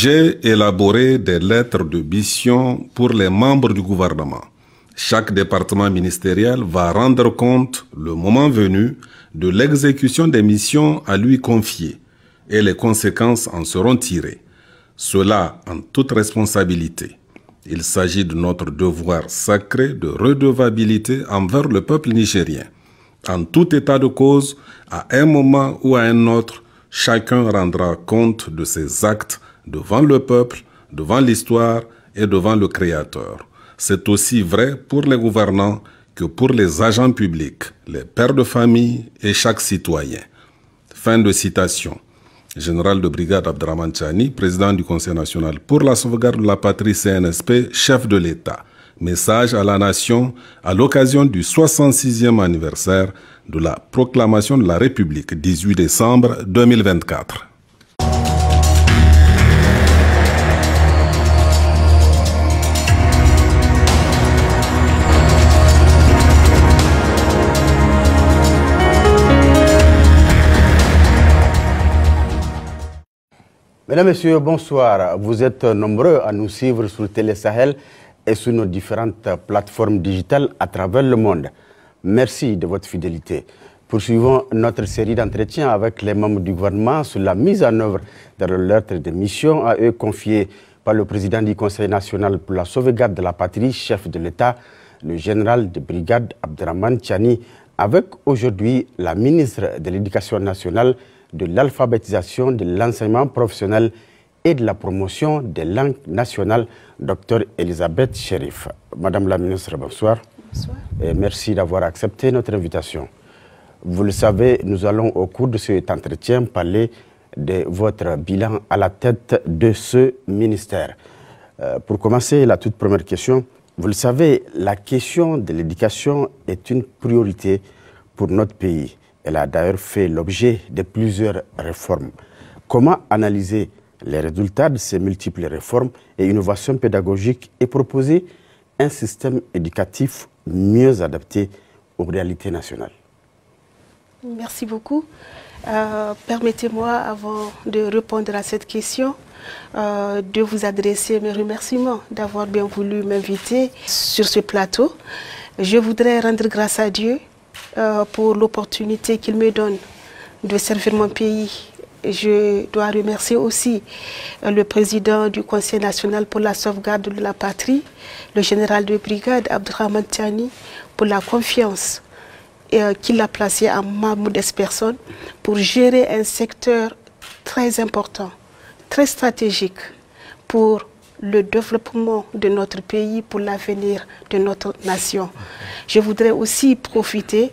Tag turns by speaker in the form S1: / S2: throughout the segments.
S1: J'ai élaboré des lettres de mission pour les membres du gouvernement. Chaque département ministériel va rendre compte, le moment venu, de l'exécution des missions à lui confiées et les conséquences en seront tirées. Cela en toute responsabilité. Il s'agit de notre devoir sacré de redevabilité envers le peuple nigérien. En tout état de cause, à un moment ou à un autre, chacun rendra compte de ses actes devant le peuple, devant l'histoire et devant le Créateur. C'est aussi vrai pour les gouvernants que pour les agents publics, les pères de famille et chaque citoyen. Fin de citation. Général de brigade Abdraman Tchani, président du Conseil national pour la sauvegarde de la patrie CNSP, chef de l'État. Message à la nation à l'occasion du 66e anniversaire de la proclamation de la République, 18 décembre 2024.
S2: Mesdames, Messieurs, bonsoir. Vous êtes nombreux à nous suivre sur Télé Sahel et sur nos différentes plateformes digitales à travers le monde. Merci de votre fidélité. Poursuivons notre série d'entretiens avec les membres du gouvernement sur la mise en œuvre de leur lettre de mission à eux confiée par le président du Conseil national pour la sauvegarde de la patrie, chef de l'État, le général de brigade Abdraman Tchani, avec aujourd'hui la ministre de l'Éducation nationale, de l'alphabétisation, de l'enseignement professionnel et de la promotion des langues nationales, Dr Elisabeth Chérif. Madame la ministre, bonsoir.
S3: Bonsoir.
S2: Et merci d'avoir accepté notre invitation. Vous le savez, nous allons au cours de cet entretien parler de votre bilan à la tête de ce ministère. Pour commencer, la toute première question, vous le savez, la question de l'éducation est une priorité pour notre pays. Elle a d'ailleurs fait l'objet de plusieurs réformes. Comment analyser les résultats de ces multiples réformes et innovations pédagogiques et proposer un système éducatif mieux adapté aux réalités nationales?
S3: Merci beaucoup. Permettez-moi, avant de répondre à cette question, de vous adresser mes remerciements d'avoir bien voulu m'inviter sur ce plateau. Je voudrais rendre grâce à Dieu pour l'opportunité qu'il me donne de servir mon pays. Je dois remercier aussi le président du Conseil national pour la sauvegarde de la patrie, le général de brigade Abdraman Tchani, pour la confiance qu'il a placée en ma modeste personne pour gérer un secteur très important, très stratégique pour le développement de notre pays, pour l'avenir de notre nation. Je voudrais aussi profiter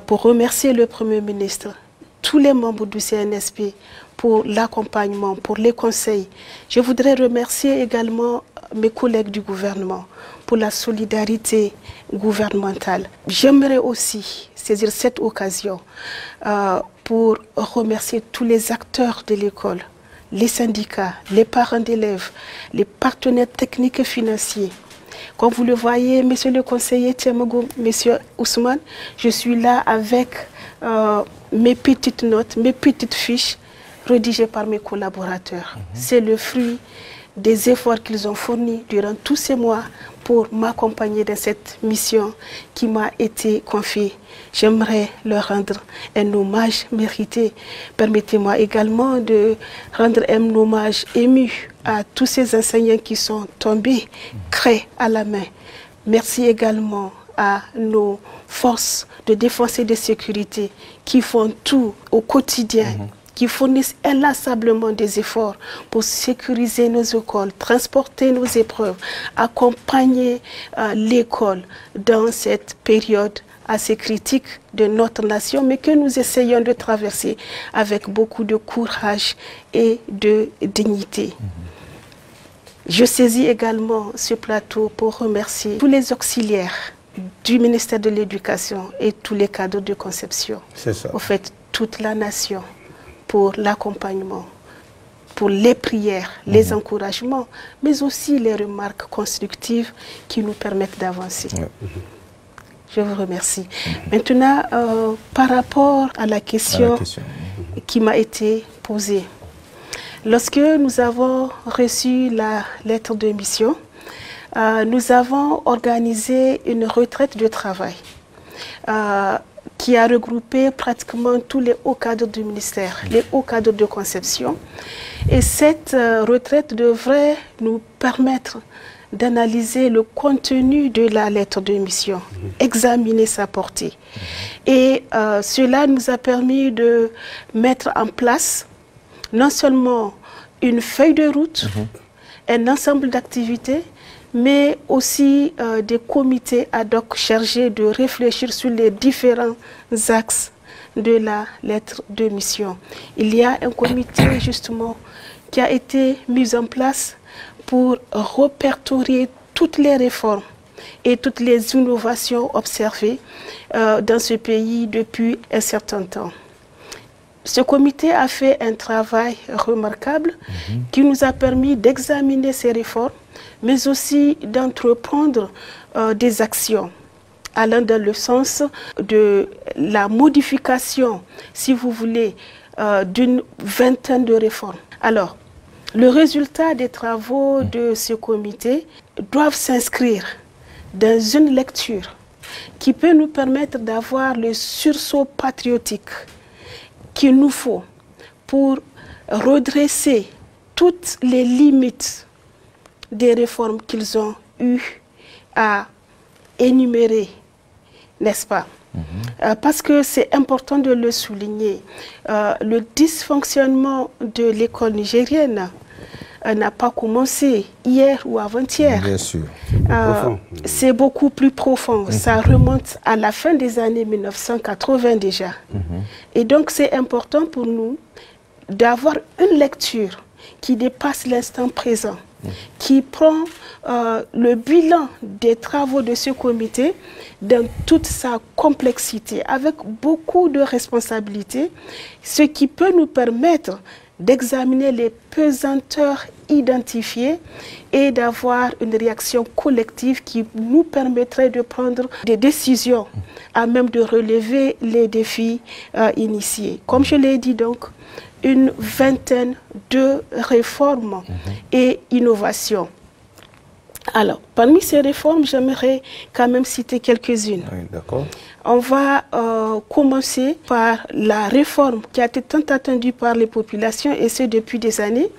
S3: pour remercier le Premier ministre, tous les membres du CNSP pour l'accompagnement, pour les conseils. Je voudrais remercier également mes collègues du gouvernement pour la solidarité gouvernementale. J'aimerais aussi saisir cette occasion pour remercier tous les acteurs de l'école, les syndicats, les parents d'élèves, les partenaires techniques et financiers. Comme vous le voyez, monsieur le conseiller Tiamago, monsieur Ousmane, je suis là avec mes petites notes, mes petites fiches rédigées par mes collaborateurs. C'est le fruit des efforts qu'ils ont fournis durant tous ces mois pour m'accompagner dans cette mission qui m'a été confiée. J'aimerais leur rendre un hommage mérité. Permettez-moi également de rendre un hommage ému à tous ces enseignants qui sont tombés, craie à la main. Merci également à nos forces de défense et de sécurité qui font tout au quotidien, qui fournissent inlassablement des efforts pour sécuriser nos écoles, transporter nos épreuves, accompagner l'école dans cette période assez critique de notre nation, mais que nous essayons de traverser avec beaucoup de courage et de dignité. Je saisis également ce plateau pour remercier tous les auxiliaires du ministère de l'Éducation et tous les cadres de conception.
S2: C'est ça.
S3: Au fait, toute la nation pour l'accompagnement, pour les prières, les encouragements, mais aussi les remarques constructives qui nous permettent d'avancer. Je vous remercie. Maintenant, par rapport à la question qui m'a été posée, Lorsque nous avons reçu la lettre de mission, nous avons organisé une retraite de travail qui a regroupé pratiquement tous les hauts cadres du ministère, les hauts cadres de conception. Et cette retraite devrait nous permettre d'analyser le contenu de la lettre de mission, examiner sa portée. Et cela nous a permis de mettre en place non seulement une feuille de route, un ensemble d'activités, mais aussi des comités ad hoc chargés de réfléchir sur les différents axes de la lettre de mission. Il y a un comité justement qui a été mis en place pour répertorier toutes les réformes et toutes les innovations observées dans ce pays depuis un certain temps. Ce comité a fait un travail remarquable qui nous a permis d'examiner ces réformes, mais aussi d'entreprendre des actions allant dans le sens de la modification, si vous voulez, d'une vingtaine de réformes. Alors, le résultat des travaux de ce comité doivent s'inscrire dans une lecture qui peut nous permettre d'avoir le sursaut patriotique qu'il nous faut pour redresser toutes les limites des réformes qu'ils ont eu à énumérer, n'est-ce pas? Parce que c'est important de le souligner. Le dysfonctionnement de l'école nigérienne n'a pas commencé hier ou avant-hier.
S4: Bien sûr.
S3: C'est beaucoup plus profond. Ça remonte à la fin des années 1980 déjà. Et donc c'est important pour nous d'avoir une lecture qui dépasse l'instant présent, qui prend le bilan des travaux de ce comité dans toute sa complexité, avec beaucoup de responsabilités, ce qui peut nous permettre d'examiner les pesanteurs identifiées et d'avoir une réaction collective qui nous permettrait de prendre des décisions à même de relever les défis initiés. Comme je l'ai dit donc, une vingtaine de réformes et innovations. Alors, parmi ces réformes, j'aimerais quand même citer quelques-unes.
S4: Oui, d'accord.
S3: On va commencer par la réforme qui a été tant attendue par les populations, et ce depuis des années,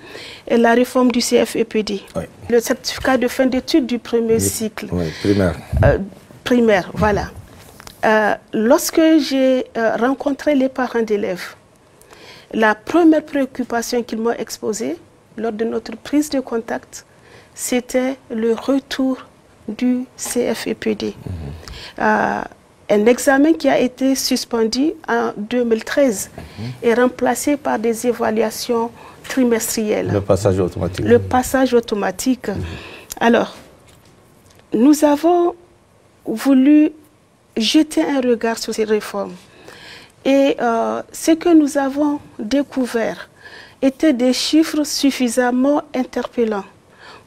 S3: et la réforme du CFEPD. Oui. Le certificat de fin d'études du premier cycle.
S4: Oui, primaire.
S3: Primaire, voilà. Lorsque j'ai rencontré les parents d'élèves, la première préoccupation qu'ils m'ont exposée lors de notre prise de contact, c'était le retour du CFEPD. Un examen qui a été suspendu en 2013 et remplacé par des évaluations trimestrielles.
S4: Le passage automatique.
S3: Le passage automatique. Alors, nous avons voulu jeter un regard sur ces réformes. Et ce que nous avons découvert étaient des chiffres suffisamment interpellants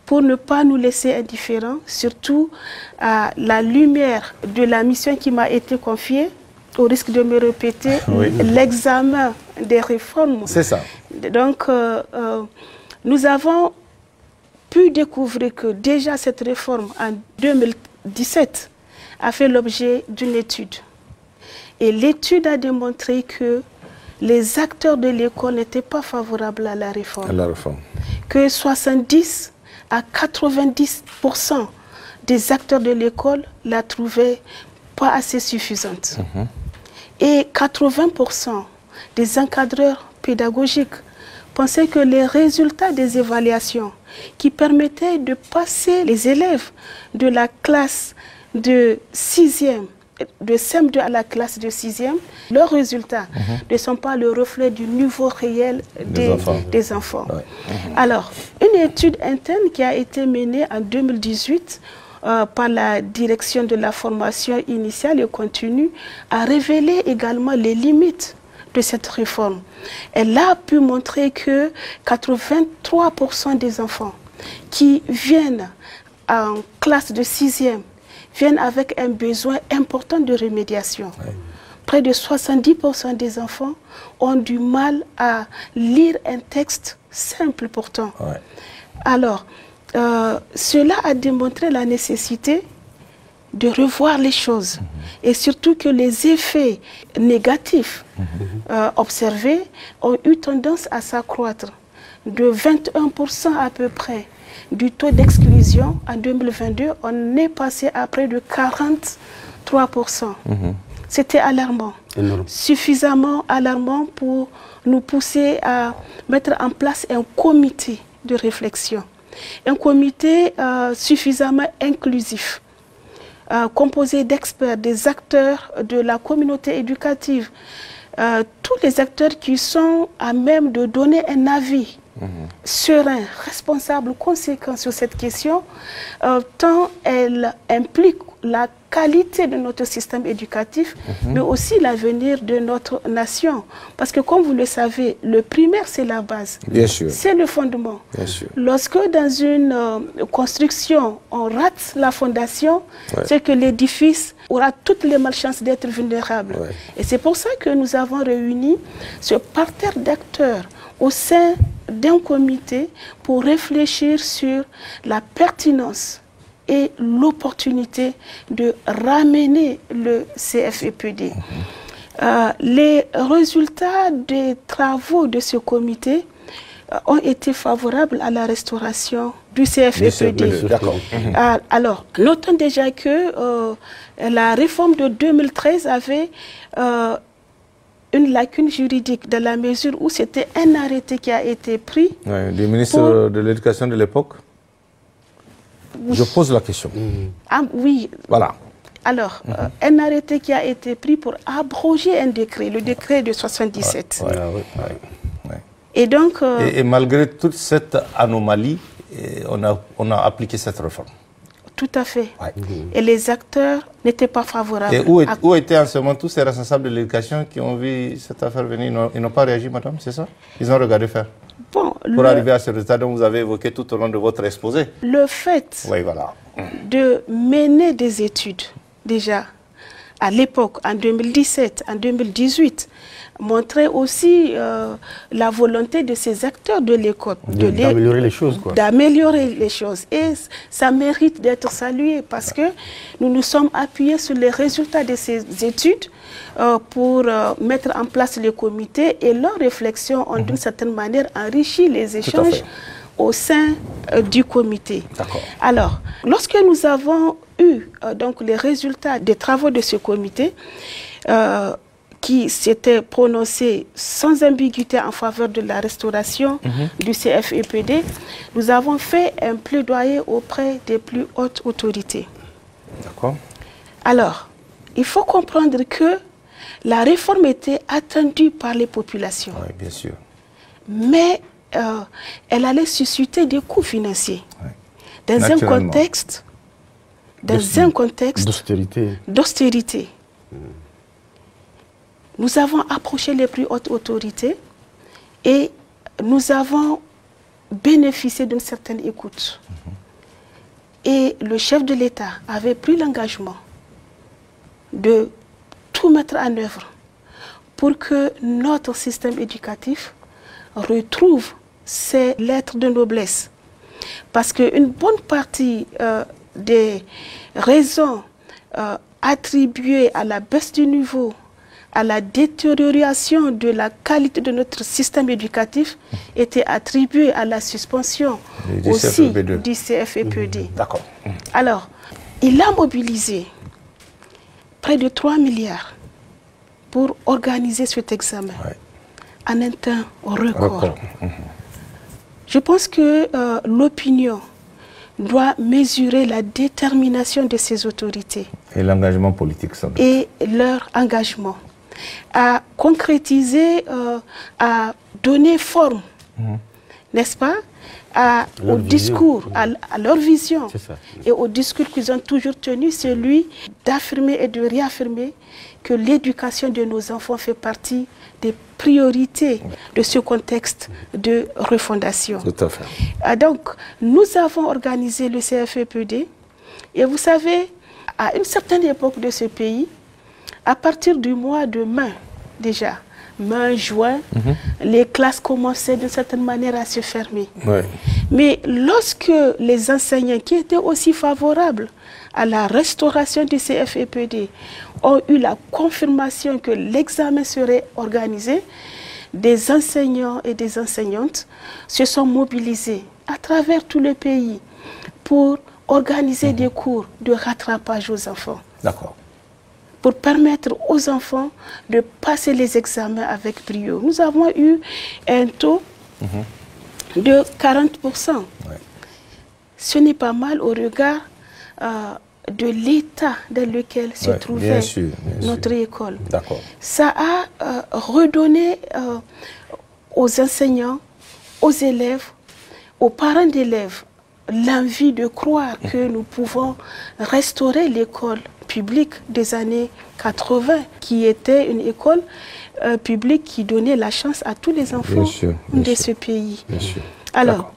S3: pour ne pas nous laisser indifférents, surtout à la lumière de la mission qui m'a été confiée, au risque de me répéter, l'examen des réformes.
S4: C'est ça.
S3: Donc, nous avons pu découvrir que déjà cette réforme, en 2017, a fait l'objet d'une étude. Et l'étude a démontré que les acteurs de l'école n'étaient pas favorables à la réforme.
S4: À la réforme. Que
S3: 70 à 90% des acteurs de l'école la trouvaient pas assez suffisante. Et 80% des encadreurs pédagogiques pensaient que les résultats des évaluations qui permettaient de passer les élèves de la classe de 6e, de CM2 à la classe de 6e, leurs résultats ne sont pas le reflet du niveau réel des enfants. Ouais. Alors, une étude interne qui a été menée en 2018 par la direction de la formation initiale et continue a révélé également les limites de cette réforme. Elle a pu montrer que 83% des enfants qui viennent en classe de 6e viennent avec un besoin important de remédiation. près de 70% des enfants ont du mal à lire un texte simple pourtant. Ouais. Alors, cela a démontré la nécessité de revoir les choses et surtout que les effets négatifs observés ont eu tendance à s'accroître de 21% à peu près du taux d'exclusion. En 2022, on est passé à près de 43%. C'était alarmant, suffisamment alarmant pour nous pousser à mettre en place un comité de réflexion, un comité suffisamment inclusif, composé d'experts, des acteurs de la communauté éducative, tous les acteurs qui sont à même de donner un avis serein, responsable, conséquent sur cette question, tant elle implique la qualité de notre système éducatif, mais aussi l'avenir de notre nation. Parce que comme vous le savez, le primaire, c'est la base.
S4: Bien sûr.
S3: C'est le fondement.
S4: Bien sûr.
S3: Lorsque dans une construction, on rate la fondation, c'est que l'édifice aura toutes les malchances d'être vulnérable. Et c'est pour ça que nous avons réuni ce parterre d'acteurs au sein d'un comité pour réfléchir sur la pertinence et l'opportunité de ramener le CFEPD. Les résultats des travaux de ce comité ont été favorables à la restauration du CFEPD. Alors, notons déjà que la réforme de 2013 avait une lacune juridique dans la mesure où c'était un arrêté qui a été pris.
S4: Du ministre de l'Éducation de l'époque. Je pose la question.
S3: Ah, oui.
S4: Voilà.
S3: Alors, un arrêté qui a été pris pour abroger un décret, le décret de 77. Et donc...
S4: Et malgré toute cette anomalie, on a appliqué cette réforme.
S3: Tout à fait. Et les acteurs n'étaient pas favorables.
S4: Et où étaient en ce moment tous ces responsables de l'éducation qui ont vu cette affaire venir? Ils n'ont pas réagi, madame, c'est ça? Ils ont regardé faire.
S3: Bon,
S4: pour arriver à ce résultat dont vous avez évoqué tout au long de votre exposé.
S3: Le fait de mener des études, déjà, à l'époque, en 2017, en 2018, montrait aussi la volonté de ces acteurs de l'école.
S2: D'améliorer les choses, quoi.
S3: D'améliorer les choses. Et ça mérite d'être salué parce que nous nous sommes appuyés sur les résultats de ces études pour mettre en place le comité et leurs réflexions ont d'une certaine manière enrichi les échanges au sein du comité. Alors, lorsque nous avons eu donc les résultats des travaux de ce comité, qui s'était prononcé sans ambiguïté en faveur de la restauration du CFEPD, nous avons fait un plaidoyer auprès des plus hautes autorités. Alors, il faut comprendre que la réforme était attendue par les populations.
S4: Oui, bien sûr.
S3: Mais elle allait susciter des coûts financiers. Dans un contexte d'austérité. Nous avons approché les plus hautes autorités et nous avons bénéficié d'une certaine écoute. Et le chef de l'État avait pris l'engagement de tout mettre en œuvre pour que notre système éducatif retrouve ses lettres de noblesse. Parce qu'une bonne partie des raisons attribuées à la baisse du niveau, à la détérioration de la qualité de notre système éducatif était attribuée à la suspension aussi du CFEPD.
S4: D'accord.
S3: Alors, il a mobilisé près de 3 milliards pour organiser cet examen en un temps record. Je pense que l'opinion doit mesurer la détermination de ces autorités.
S4: Et l'engagement politique, ça doit.
S3: Et leur engagement à concrétiser, à donner forme, n'est-ce pas, au discours, à leur vision et au discours qu'ils ont toujours tenu, celui d'affirmer et de réaffirmer que l'éducation de nos enfants fait partie des priorités de ce contexte de refondation.
S4: Tout à fait.
S3: Donc, nous avons organisé le CFEPD et vous savez, à une certaine époque de ce pays, À partir du mois de mai, déjà, mai, juin, les classes commençaient d'une certaine manière à se fermer.
S2: Ouais.
S3: Mais lorsque les enseignants qui étaient aussi favorables à la restauration du CFEPD ont eu la confirmation que l'examen serait organisé, des enseignants et des enseignantes se sont mobilisés à travers tout le pays pour organiser des cours de rattrapage aux enfants.
S2: D'accord.
S3: Pour permettre aux enfants de passer les examens avec brio. Nous avons eu un taux de 40%.
S2: Ouais.
S3: Ce n'est pas mal au regard de l'état dans lequel se trouvait notre école. Ça a redonné aux enseignants, aux élèves, aux parents d'élèves l'envie de croire que nous pouvons restaurer l'école publique des années 80, qui était une école publique qui donnait la chance à tous les enfants de ce pays. Alors,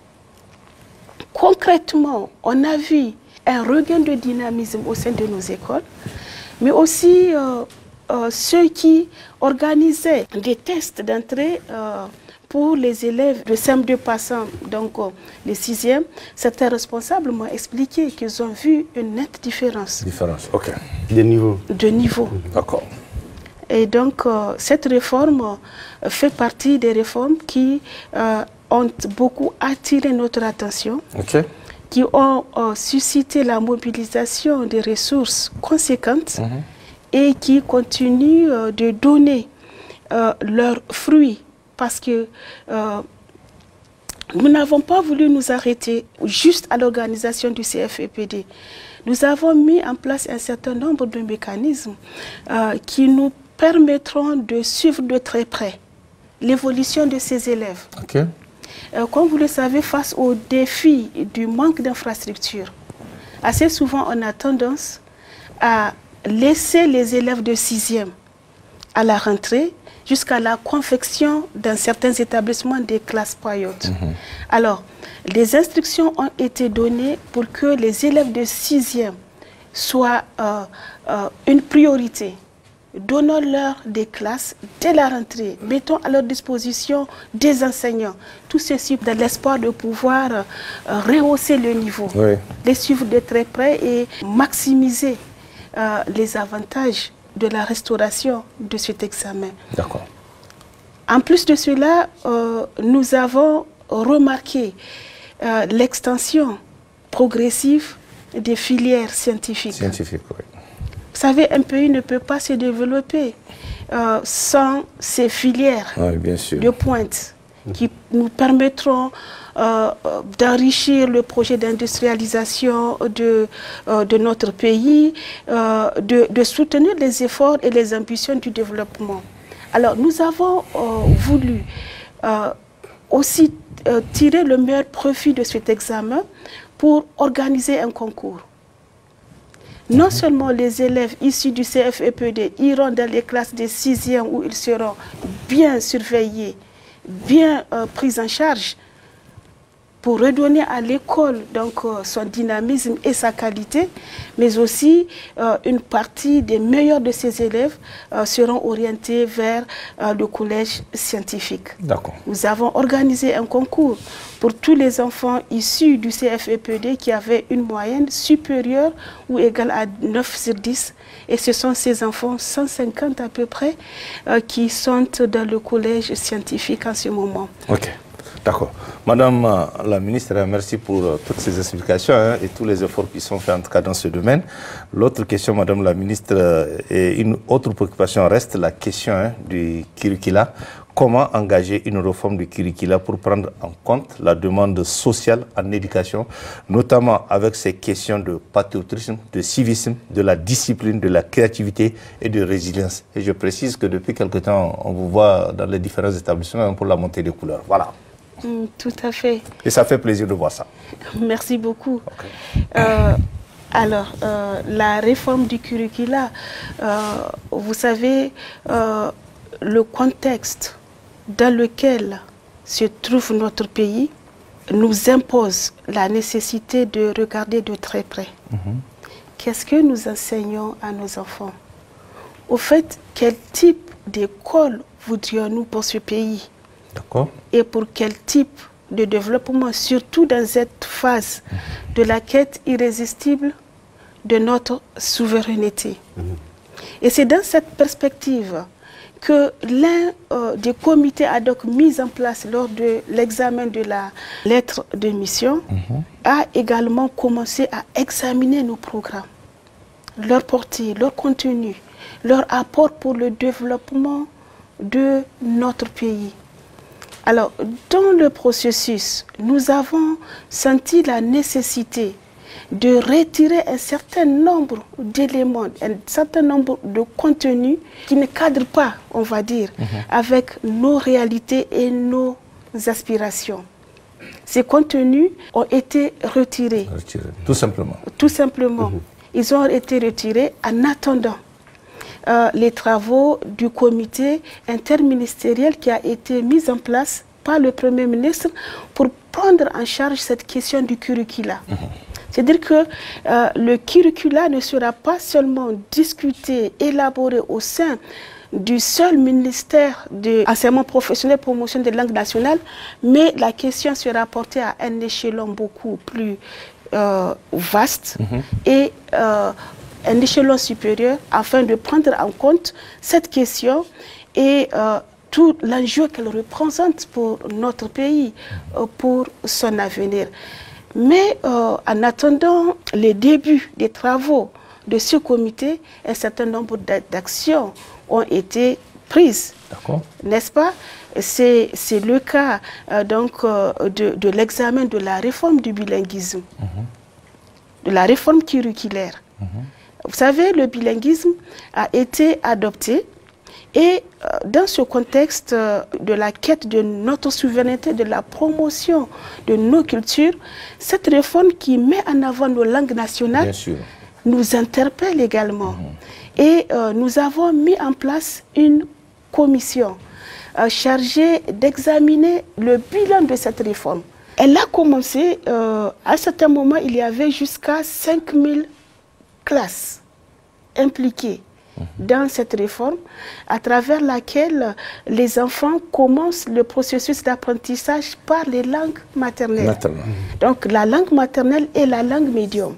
S3: concrètement, on a vu un regain de dynamisme au sein de nos écoles, mais aussi ceux qui organisaient des tests d'entrée pour les élèves de CM2 passant, donc les 6e, certains responsables m'ont expliqué qu'ils ont vu une nette différence.
S2: De niveau.
S3: De niveau.
S2: D'accord.
S3: Et donc, cette réforme fait partie des réformes qui ont beaucoup attiré notre attention, qui ont suscité la mobilisation des ressources conséquentes et qui continuent de donner leurs fruits. Parce que nous n'avons pas voulu nous arrêter juste à l'organisation du CFEPD. Nous avons mis en place un certain nombre de mécanismes qui nous permettront de suivre de très près l'évolution de ces élèves. Comme vous le savez, face au défi du manque d'infrastructures, assez souvent on a tendance à laisser les élèves de 6e à la rentrée jusqu'à la confection dans certains établissements des classes paillotes. Alors, les instructions ont été données pour que les élèves de 6e soient une priorité. Donnons-leur des classes dès la rentrée. Mettons à leur disposition des enseignants. Tout ceci dans l'espoir de pouvoir rehausser le niveau, les suivre de très près et maximiser les avantages de la restauration de cet examen. En plus de cela, nous avons remarqué l'extension progressive des filières scientifiques. Vous savez, un pays ne peut pas se développer sans ces filières de pointe qui nous permettront d'enrichir le projet d'industrialisation de notre pays, de soutenir les efforts et les ambitions du développement. Alors, nous avons voulu aussi tirer le meilleur profit de cet examen pour organiser un concours. Non seulement les élèves issus du CFEPD iront dans les classes des 6e où ils seront bien surveillés, bien pris en charge pour redonner à l'école son dynamisme et sa qualité, mais aussi une partie des meilleurs de ces élèves seront orientés vers le collège scientifique. Nous avons organisé un concours pour tous les enfants issus du CFEPD qui avaient une moyenne supérieure ou égale à 9 sur 10. Et ce sont ces enfants, 150 à peu près, qui sont dans le collège scientifique en ce moment.
S4: D'accord. Madame la ministre, merci pour toutes ces explications et tous les efforts qui sont faits en tout cas dans ce domaine. L'autre question, Madame la ministre, et une autre préoccupation reste la question du curricula. Comment engager une réforme du curricula pour prendre en compte la demande sociale en éducation, notamment avec ces questions de patriotisme, de civisme, de la discipline, de la créativité et de résilience. Et je précise que depuis quelque temps, on vous voit dans les différents établissements pour la montée des couleurs. Voilà.
S3: Tout à fait.
S4: Et ça fait plaisir de voir ça.
S3: Merci beaucoup. Alors, la réforme du curricula, vous savez, le contexte dans lequel se trouve notre pays nous impose la nécessité de regarder de très près. Qu'est-ce que nous enseignons à nos enfants? au fait, quel type d'école voudrions-nous pour ce pays?
S4: D'accord.
S3: Et pour quel type de développement, surtout dans cette phase de la quête irrésistible de notre souveraineté. Et c'est dans cette perspective que l'un des comités ad hoc mis en place lors de l'examen de la lettre de mission a également commencé à examiner nos programmes, leur portée, leur contenu, leur apport pour le développement de notre pays. Alors, dans le processus, nous avons senti la nécessité de retirer un certain nombre d'éléments, un certain nombre de contenus qui ne cadrent pas, on va dire, avec nos réalités et nos aspirations. Ces contenus ont été retirés.
S4: Tout simplement.
S3: Tout simplement. Ils ont été retirés en attendant les travaux du comité interministériel qui a été mis en place par le Premier ministre pour prendre en charge cette question du curricula. C'est-à-dire que le curricula ne sera pas seulement discuté, élaboré au sein du seul ministère de l'enseignement professionnel et promotion des langues nationales, mais la question sera portée à un échelon beaucoup plus vaste et un échelon supérieur afin de prendre en compte cette question et tout l'enjeu qu'elle représente pour notre pays, pour son avenir. Mais en attendant les débuts des travaux de ce comité, un certain nombre d'actions ont été prises, n'est-ce pas? C'est le cas donc, de l'examen de la réforme du bilinguisme, de la réforme curriculaire. Vous savez, le bilinguisme a été adopté et dans ce contexte de la quête de notre souveraineté, de la promotion de nos cultures, cette réforme qui met en avant nos langues nationales nous interpelle également. Et nous avons mis en place une commission chargée d'examiner le bilan de cette réforme. Elle a commencé, à un certain moment, il y avait jusqu'à 5000 classes impliquées dans cette réforme, à travers laquelle les enfants commencent le processus d'apprentissage par les langues maternelles. Donc la langue maternelle et la langue médium,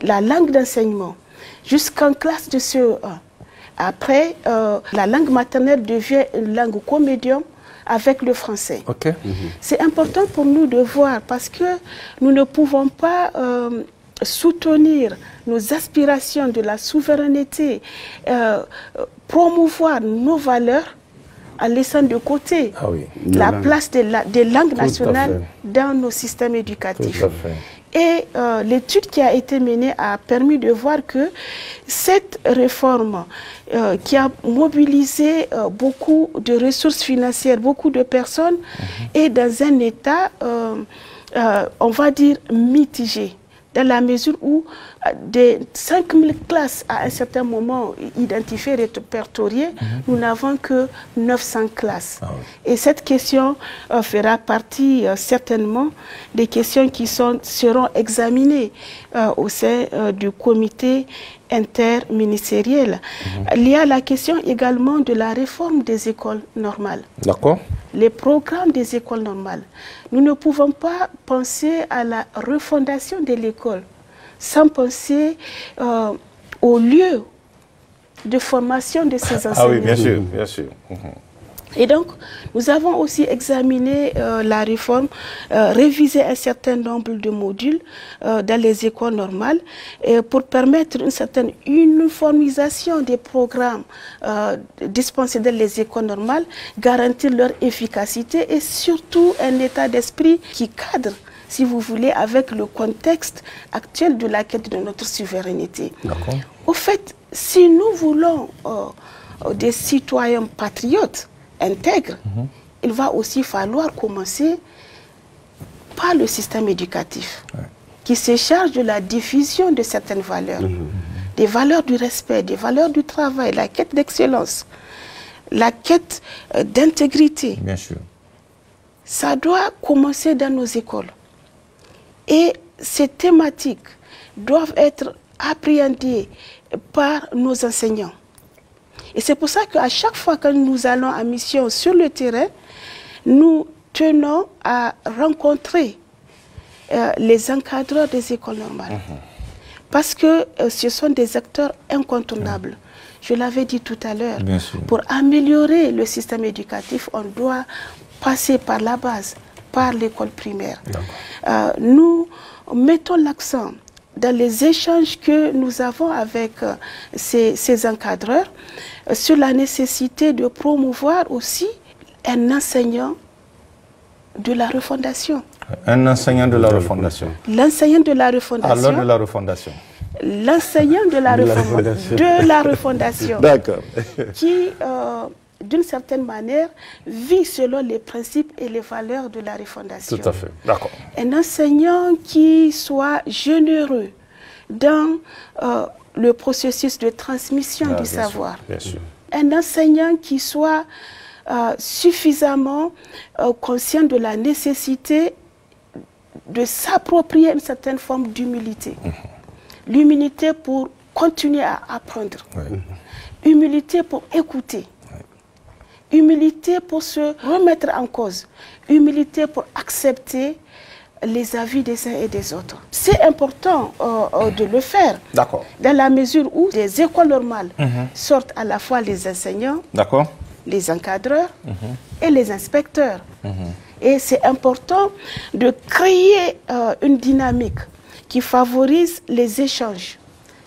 S3: la langue d'enseignement, jusqu'en classe de CE1. Après, la langue maternelle devient une langue co-médium avec le français. C'est important pour nous de voir parce que nous ne pouvons pas soutenir nos aspirations de la souveraineté, promouvoir nos valeurs en laissant de côté la place des langues nationales dans nos systèmes éducatifs. Et l'étude qui a été menée a permis de voir que cette réforme qui a mobilisé beaucoup de ressources financières, beaucoup de personnes, est dans un état, on va dire, mitigé. Dans la mesure où des 5000 classes à un certain moment identifiées, répertoriées, nous n'avons que 900 classes. Et cette question fera partie certainement des questions qui seront examinées au sein du comité interministériel. Il y a la question également de la réforme des écoles normales. Les programmes des écoles normales. Nous ne pouvons pas penser à la refondation de l'école sans penser au lieu de formation de ces enseignants.
S4: Oui, bien sûr, bien sûr.
S3: Et donc, nous avons aussi examiné la réforme, révisé un certain nombre de modules dans les écoles normales pour permettre une certaine uniformisation des programmes dispensés dans les écoles normales, garantir leur efficacité et surtout un état d'esprit qui cadre, si vous voulez, avec le contexte actuel de la quête de notre souveraineté. Au fait, si nous voulons des citoyens patriotes, intègre, il va aussi falloir commencer par le système éducatif qui se charge de la diffusion de certaines valeurs, des valeurs du respect, des valeurs du travail, la quête d'excellence, la quête d'intégrité.
S4: Bien sûr.
S3: Ça doit commencer dans nos écoles. Et ces thématiques doivent être appréhendées par nos enseignants. Et c'est pour ça qu'à chaque fois que nous allons en mission sur le terrain, nous tenons à rencontrer les encadreurs des écoles normales. Parce que ce sont des acteurs incontournables. Je l'avais dit tout à l'heure. Pour améliorer le système éducatif, on doit passer par la base, par l'école primaire. Nous mettons l'accent dans les échanges que nous avons avec ces encadreurs sur la nécessité de promouvoir aussi un enseignant de la refondation. Un enseignant de la refondation. L'enseignant de la refondation. Alors de la refondation. L'enseignant de la refondation. De la refondation. D'accord. Qui, d'une certaine manière, vit selon les principes et les valeurs de la refondation. Tout à fait. D'accord. Un enseignant qui soit généreux dans le processus de transmission du savoir. Bien sûr. Un enseignant qui soit suffisamment conscient de la nécessité de s'approprier une certaine forme d'humilité. L'humilité pour continuer à apprendre. Humilité pour écouter. Humilité pour se remettre en cause. Humilité pour accepter les avis des uns et des autres. C'est important de le faire. D'accord. Dans la mesure où des écoles normales sortent à la fois les enseignants, les encadreurs et les inspecteurs. Et c'est important de créer une dynamique qui favorise les échanges,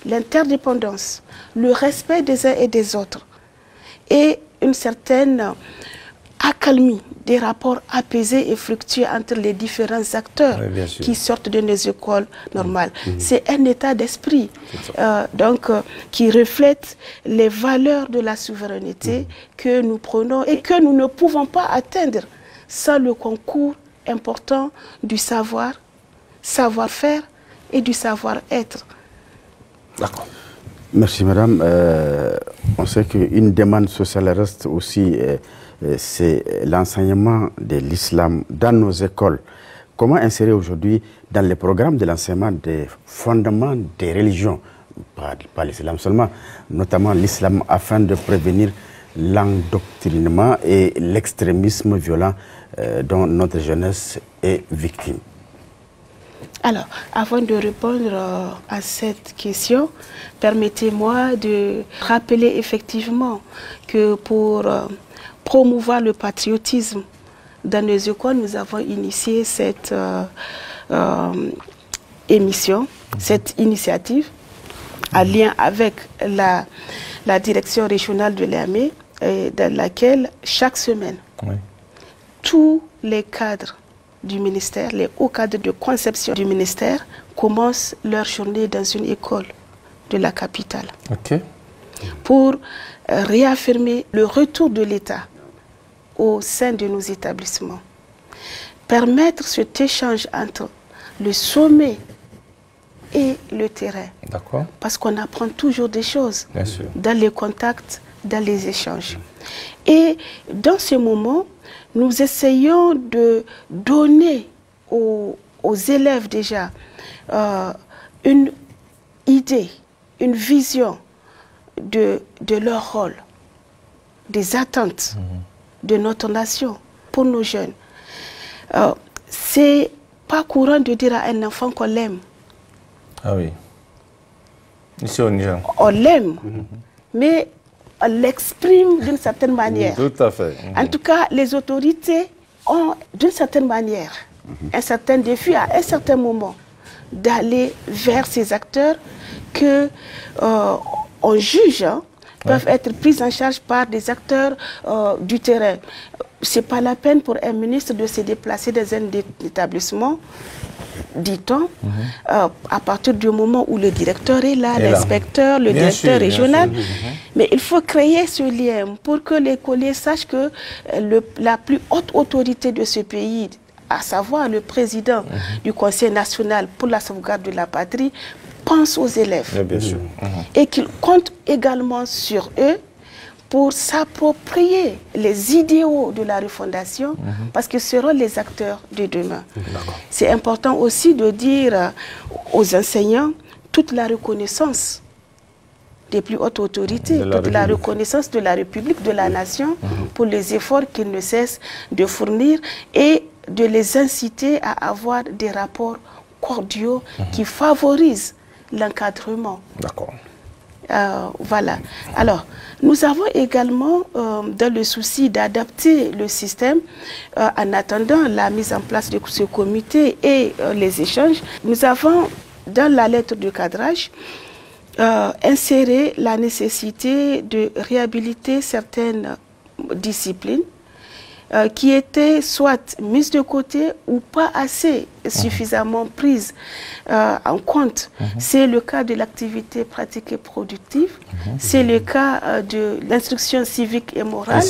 S3: l'interdépendance, le respect des uns et des autres et une certaine accalmie des rapports apaisés et fructueux entre les différents acteurs qui sortent de nos écoles normales. C'est un état d'esprit qui reflète les valeurs de la souveraineté que nous prenons et que nous ne pouvons pas atteindre sans le concours important du savoir, savoir-faire et du savoir-être. D'accord.
S2: Merci madame. On sait qu'une demande sociale reste aussi, c'est l'enseignement de l'islam dans nos écoles. Comment insérer aujourd'hui dans les programmes de l'enseignement des fondements des religions, pas l'islam seulement, notamment l'islam, afin de prévenir l'endoctrinement et l'extrémisme violent dont notre jeunesse est victime?
S3: Alors, avant de répondre à cette question, permettez-moi de rappeler effectivement que pour promouvoir le patriotisme dans nos écoles, nous avons initié cette émission, cette initiative, en lien avec la direction régionale de l'AME, dans laquelle chaque semaine, tous les cadres du ministère, les hauts cadres de conception du ministère commencent leur journée dans une école de la capitale. Pour réaffirmer le retour de l'État au sein de nos établissements. Permettre cet échange entre le sommet et le terrain. Parce qu'on apprend toujours des choses dans les contacts, dans les échanges. Et dans ce moment, nous essayons de donner aux élèves déjà une idée, une vision de leur rôle, des attentes de notre nation pour nos jeunes. C'est pas courant de dire à un enfant qu'on l'aime. Ah oui. Ici au Niger. On l'aime, mais on l'exprime d'une certaine manière. Tout à fait. En tout cas, les autorités ont d'une certaine manière un certain défi à un certain moment d'aller vers ces acteurs que on juge peuvent être pris en charge par des acteurs du terrain. Ce n'est pas la peine pour un ministre de se déplacer dans un établissement, dit-on, à partir du moment où le directeur est là, l'inspecteur, le directeur régional. Mais il faut créer ce lien pour que les collègues sachent que la plus haute autorité de ce pays, à savoir le président du Conseil national pour la sauvegarde de la patrie, pense aux élèves. Bien sûr. Et qu'il compte également sur eux pour s'approprier les idéaux de la refondation, parce qu'ils seront les acteurs de demain. C'est important aussi de dire aux enseignants toute la reconnaissance des plus hautes autorités, de la reconnaissance de la République, de la nation, pour les efforts qu'ils ne cessent de fournir et de les inciter à avoir des rapports cordiaux qui favorisent l'encadrement.
S4: D'accord.
S3: Voilà. Alors, nous avons également, dans le souci d'adapter le système, en attendant la mise en place de ce comité et les échanges, nous avons, dans la lettre de cadrage, inséré la nécessité de réhabiliter certaines disciplines qui étaient soit mises de côté ou pas assez suffisamment prises en compte. C'est le cas de l'activité pratique et productive, c'est le cas de l'instruction civique et morale,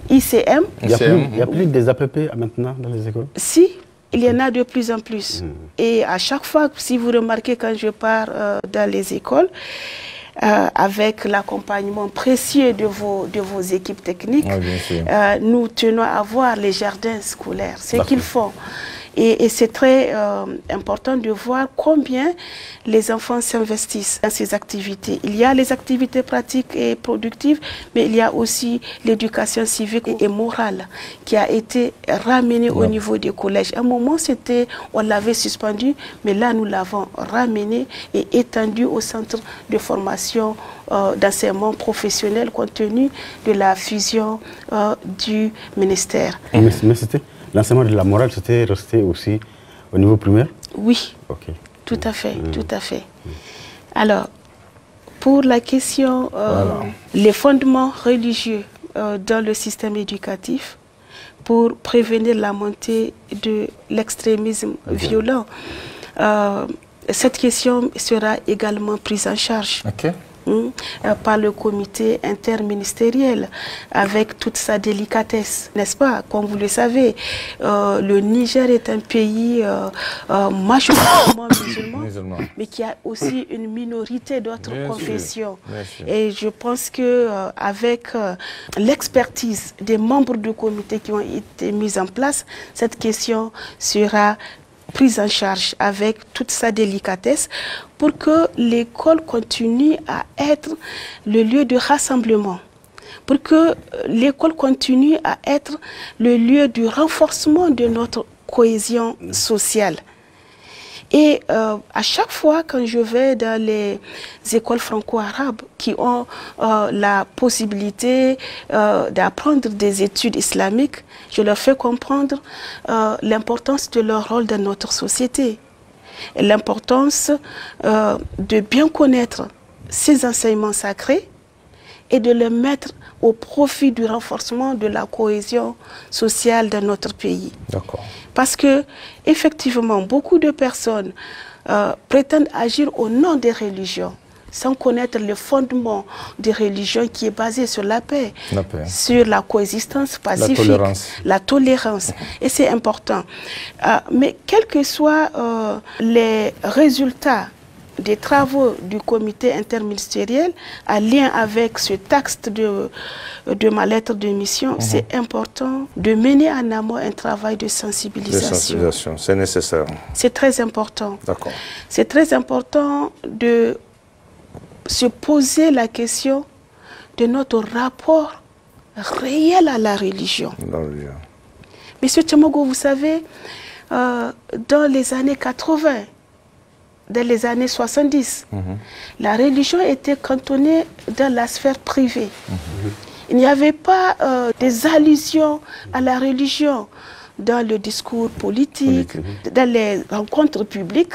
S3: ICM.
S2: Il n'y a plus des APP maintenant dans les écoles?
S3: Si, il y en a de plus en plus. Et à chaque fois, si vous remarquez quand je pars dans les écoles, avec l'accompagnement précieux de vos équipes techniques, nous tenons à voir les jardins scolaires, ce qu'ils font. Et c'est très important de voir combien les enfants s'investissent dans ces activités. Il y a les activités pratiques et productives, mais il y a aussi l'éducation civique et morale qui a été ramenée au niveau des collèges. À un moment, on l'avait suspendu, mais là, nous l'avons ramené et étendu au centre de formation d'enseignement professionnel compte tenu de la fusion du ministère.
S2: Mais c'était... L'enseignement de la morale, c'était resté aussi au niveau primaire?
S3: Oui, tout à fait, tout à fait. Alors, pour la question, les fondements religieux dans le système éducatif, pour prévenir la montée de l'extrémisme violent, cette question sera également prise en charge. Par le comité interministériel avec toute sa délicatesse, n'est-ce pas? Comme vous le savez, le Niger est un pays majoritairement musulman, mais qui a aussi une minorité d'autres confessions. Et je pense que avec l'expertise des membres du comité qui ont été mis en place, cette question sera prise en charge avec toute sa délicatesse pour que l'école continue à être le lieu de rassemblement, pour que l'école continue à être le lieu du renforcement de notre cohésion sociale. Et à chaque fois quand je vais dans les écoles franco-arabes qui ont la possibilité d'apprendre des études islamiques, je leur fais comprendre l'importance de leur rôle dans notre société, l'importance de bien connaître ces enseignements sacrés et de les mettre au profit du renforcement de la cohésion sociale dans notre pays. Parce que, effectivement, beaucoup de personnes prétendent agir au nom des religions, sans connaître le fondement des religions qui est basé sur la paix, sur la coexistence pacifique, la tolérance. Et c'est important. Mais quels que soient les résultats des travaux du comité interministériel en lien avec ce texte de ma lettre de mission, c'est important de mener en amont un travail de sensibilisation.
S4: C'est nécessaire.
S3: C'est très important. C'est très important de se poser la question de notre rapport réel à la religion. Monsieur Tchamogo, vous savez, dans les années 80, dans les années 70, la religion était cantonnée dans la sphère privée. Il n'y avait pas des allusions à la religion dans le discours politique, dans les rencontres publiques,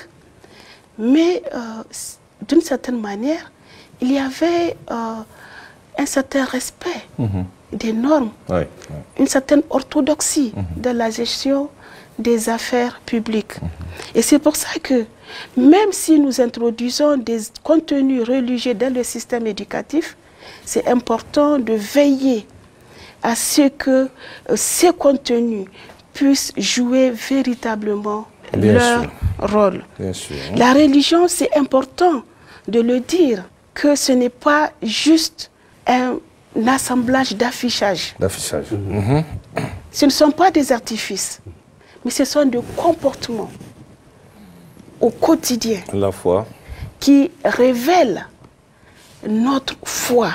S3: mais d'une certaine manière, il y avait un certain respect des normes, une certaine orthodoxie dans la gestion des affaires publiques. Et c'est pour ça que, même si nous introduisons des contenus religieux dans le système éducatif, c'est important de veiller à ce que ces contenus puissent jouer véritablement leur rôle. La religion, c'est important de le dire, que ce n'est pas juste un assemblage d'affichage. Ce ne sont pas des artifices, mais ce sont des comportements au quotidien
S4: la foi
S3: qui révèlent notre foi.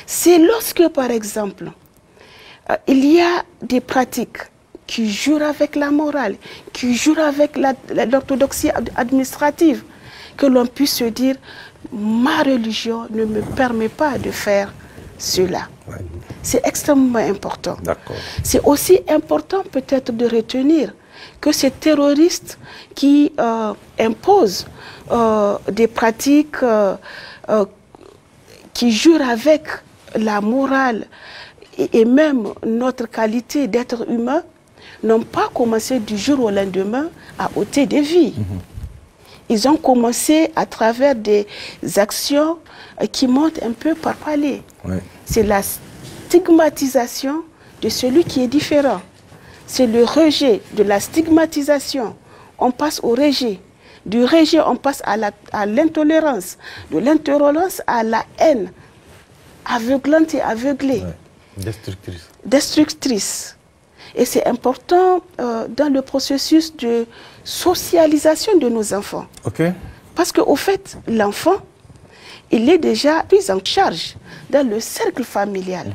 S3: C'est lorsque, par exemple, il y a des pratiques qui jouent avec la morale, qui jouent avec l'orthodoxie administrative, que l'on puisse se dire, ma religion ne me permet pas de faire cela. Ouais. C'est extrêmement important. C'est aussi important peut-être de retenir que ces terroristes qui imposent des pratiques qui jouent avec la morale et même notre qualité d'être humain, n'ont pas commencé du jour au lendemain à ôter des vies. Ils ont commencé à travers des actions qui montent un peu par palier. Ouais. C'est la stigmatisation de celui qui est différent. C'est le rejet de la stigmatisation. On passe au rejet. Du rejet, on passe à l'intolérance. De l'intolérance à la haine. Aveuglante et aveuglée. Ouais.
S2: Destructrice.
S3: Destructrice. Et c'est important dans le processus de socialisation de nos enfants.
S4: Okay.
S3: Parce qu'au fait, l'enfant, il est déjà pris en charge dans le cercle familial.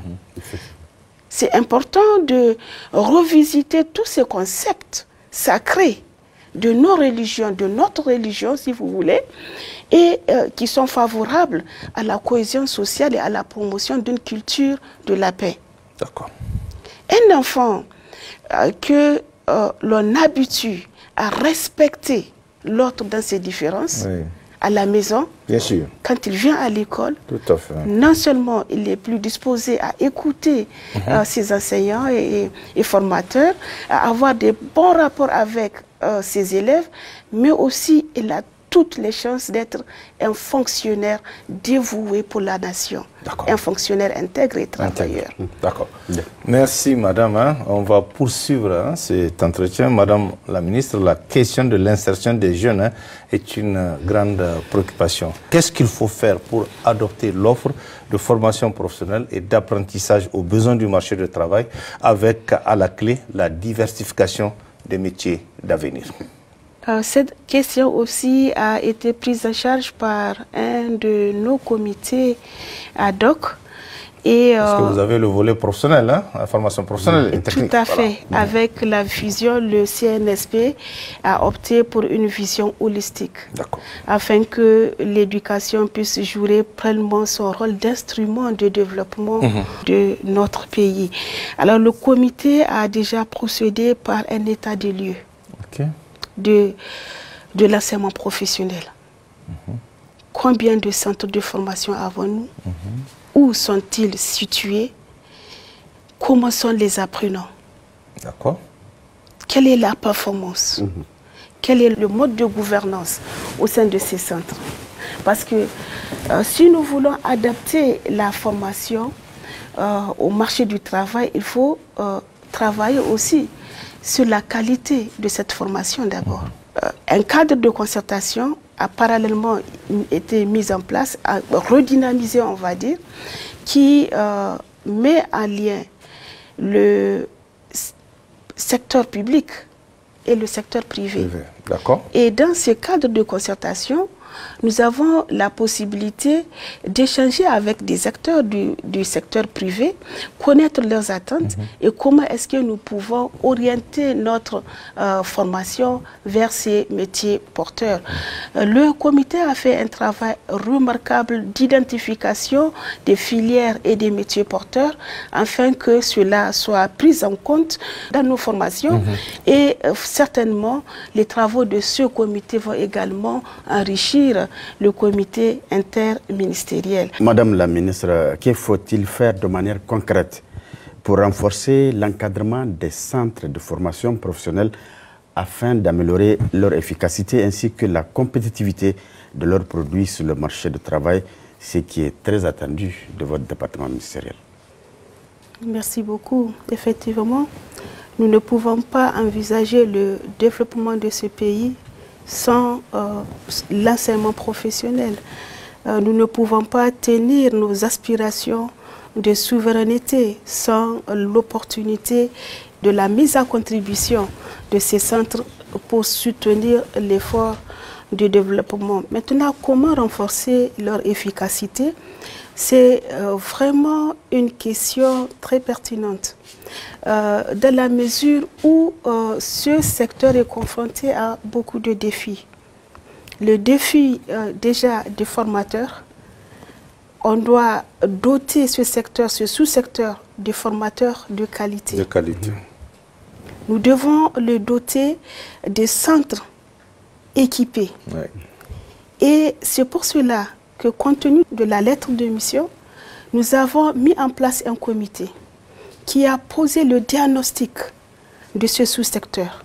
S3: C'est important de revisiter tous ces concepts sacrés de nos religions, de notre religion, si vous voulez, et qui sont favorables à la cohésion sociale et à la promotion d'une culture de la paix.
S4: D'accord.
S3: Un enfant que l'on habitue à respecter l'autre dans ses différences, oui, à la maison,
S4: bien sûr,
S3: quand il vient à l'école, non seulement il est plus disposé à écouter ses enseignants et formateurs, à avoir des bons rapports avec ses élèves, mais aussi il a toutes les chances d'être un fonctionnaire dévoué pour la nation, un fonctionnaire intègre et travailleur.
S4: D'accord. Merci madame. On va poursuivre cet entretien. Madame la ministre, la question de l'insertion des jeunes est une grande préoccupation. Qu'est-ce qu'il faut faire pour adopter l'offre de formation professionnelle et d'apprentissage aux besoins du marché du travail avec à la clé la diversification des métiers d'avenir?
S3: Cette question aussi a été prise en charge par un de nos comités ad hoc.
S4: Parce que vous avez le volet professionnel, la formation professionnelle et technique.
S3: Tout à fait. Voilà. Avec la vision, le CNSP a opté pour une vision holistique. Afin que l'éducation puisse jouer pleinement son rôle d'instrument de développement de notre pays. Alors le comité a déjà procédé par un état des lieux. De l'enseignement professionnel. Combien de centres de formation avons-nous? Où sont-ils situés? Comment sont les apprenants? Quelle est la performance? Quel est le mode de gouvernance au sein de ces centres? Parce que si nous voulons adapter la formation au marché du travail, il faut travailler aussi sur la qualité de cette formation d'abord. Un cadre de concertation a parallèlement été mis en place, redynamisé on va dire, qui met en lien le secteur public et le secteur privé. Et dans ce cadre de concertation, nous avons la possibilité d'échanger avec des acteurs du secteur privé, connaître leurs attentes et comment est-ce que nous pouvons orienter notre formation vers ces métiers porteurs. Le comité a fait un travail remarquable d'identification des filières et des métiers porteurs afin que cela soit pris en compte dans nos formations et certainement les travaux de ce comité vont également enrichir le comité interministériel.
S2: Madame la ministre, que faut-il faire de manière concrète pour renforcer l'encadrement des centres de formation professionnelle afin d'améliorer leur efficacité ainsi que la compétitivité de leurs produits sur le marché du travail, ce qui est très attendu de votre département ministériel?
S3: Merci beaucoup. Effectivement, nous ne pouvons pas envisager le développement de ce pays sans l'enseignement professionnel. Nous ne pouvons pas tenir nos aspirations de souveraineté sans l'opportunité de la mise à contribution de ces centres pour soutenir l'effort de développement. Maintenant, comment renforcer leur efficacité? C'est vraiment une question très pertinente, dans la mesure où ce secteur est confronté à beaucoup de défis. Le défi déjà des formateurs, on doit doter ce secteur, ce sous-secteur de formateurs de qualité.
S4: De qualité.
S3: Nous devons le doter de centres équipés.
S4: Ouais.
S3: Et c'est pour cela que, compte tenu de la lettre de mission, nous avons mis en place un comité qui a posé le diagnostic de ce sous-secteur.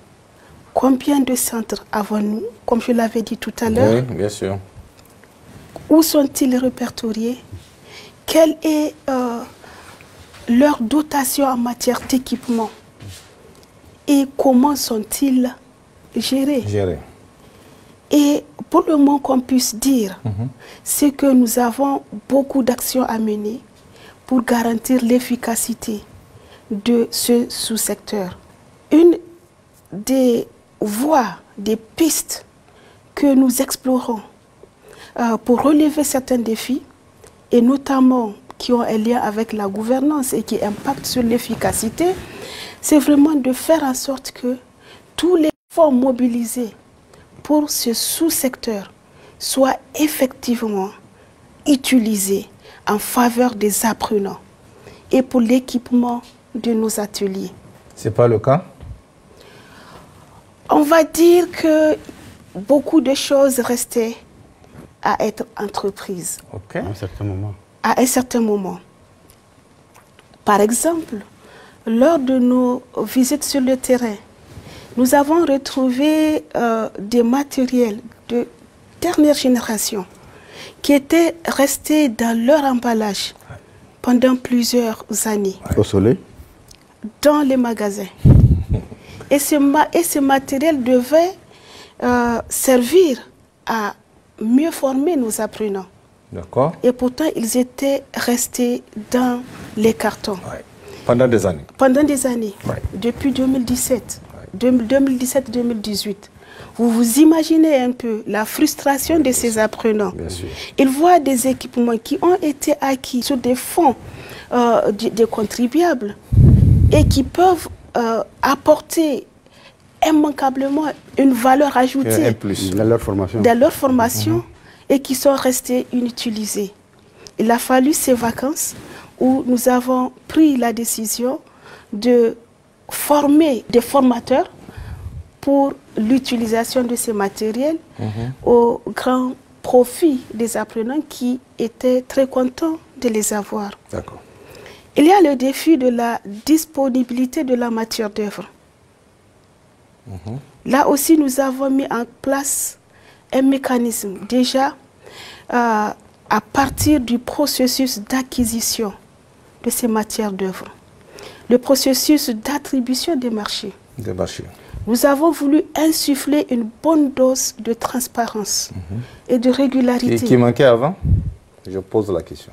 S3: Combien de centres avons-nous, comme je l'avais dit tout à l'heure?
S4: Oui, bien sûr.
S3: Où sont-ils répertoriés? Quelle est leur dotation en matière d'équipement? Et comment sont-ils gérés? Et pour le moins qu'on puisse dire, c'est que nous avons beaucoup d'actions à mener pour garantir l'efficacité de ce sous-secteur. Une des voies, des pistes que nous explorons pour relever certains défis, et notamment qui ont un lien avec la gouvernance et qui impactent sur l'efficacité, c'est vraiment de faire en sorte que tous les fonds mobilisés pour ce sous-secteur soient effectivement utilisés en faveur des apprenants et pour l'équipement de nos ateliers.
S4: Ce n'est pas le cas?
S3: On va dire que beaucoup de choses restaient à être entreprises.
S2: À un certain moment.
S3: À un certain moment. Par exemple, lors de nos visites sur le terrain, nous avons retrouvé des matériels de dernière génération qui étaient restés dans leur emballage pendant plusieurs années.
S2: Au soleil?
S3: Dans les magasins. Et ce matériel devait servir à mieux former nos apprenants.
S4: D'accord.
S3: Et pourtant, ils étaient restés dans les cartons.
S4: Ouais. Pendant des années.
S3: Pendant des années.
S4: Ouais.
S3: Depuis 2017. 2017-2018. Vous vous imaginez un peu la frustration de ces apprenants.
S4: Bien sûr.
S3: Ils voient des équipements qui ont été acquis sur des fonds des contribuables et qui peuvent apporter immanquablement une valeur ajoutée
S4: Un plus.
S2: Dans leur formation.
S3: dans leur formation et qui sont restés inutilisés. Il a fallu ces vacances où nous avons pris la décision de former des formateurs pour l'utilisation de ces matériels au grand profit des apprenants qui étaient très contents de les avoir.
S4: D'accord.
S3: Il y a le défi de la disponibilité de la matière d'œuvre. Là aussi, nous avons mis en place un mécanisme déjà à partir du processus d'acquisition de ces matières d'œuvre. Le processus d'attribution des marchés.
S4: Des marchés.
S3: Nous avons voulu insuffler une bonne dose de transparence et de régularité.
S4: Et qui manquait avant? Je pose la question.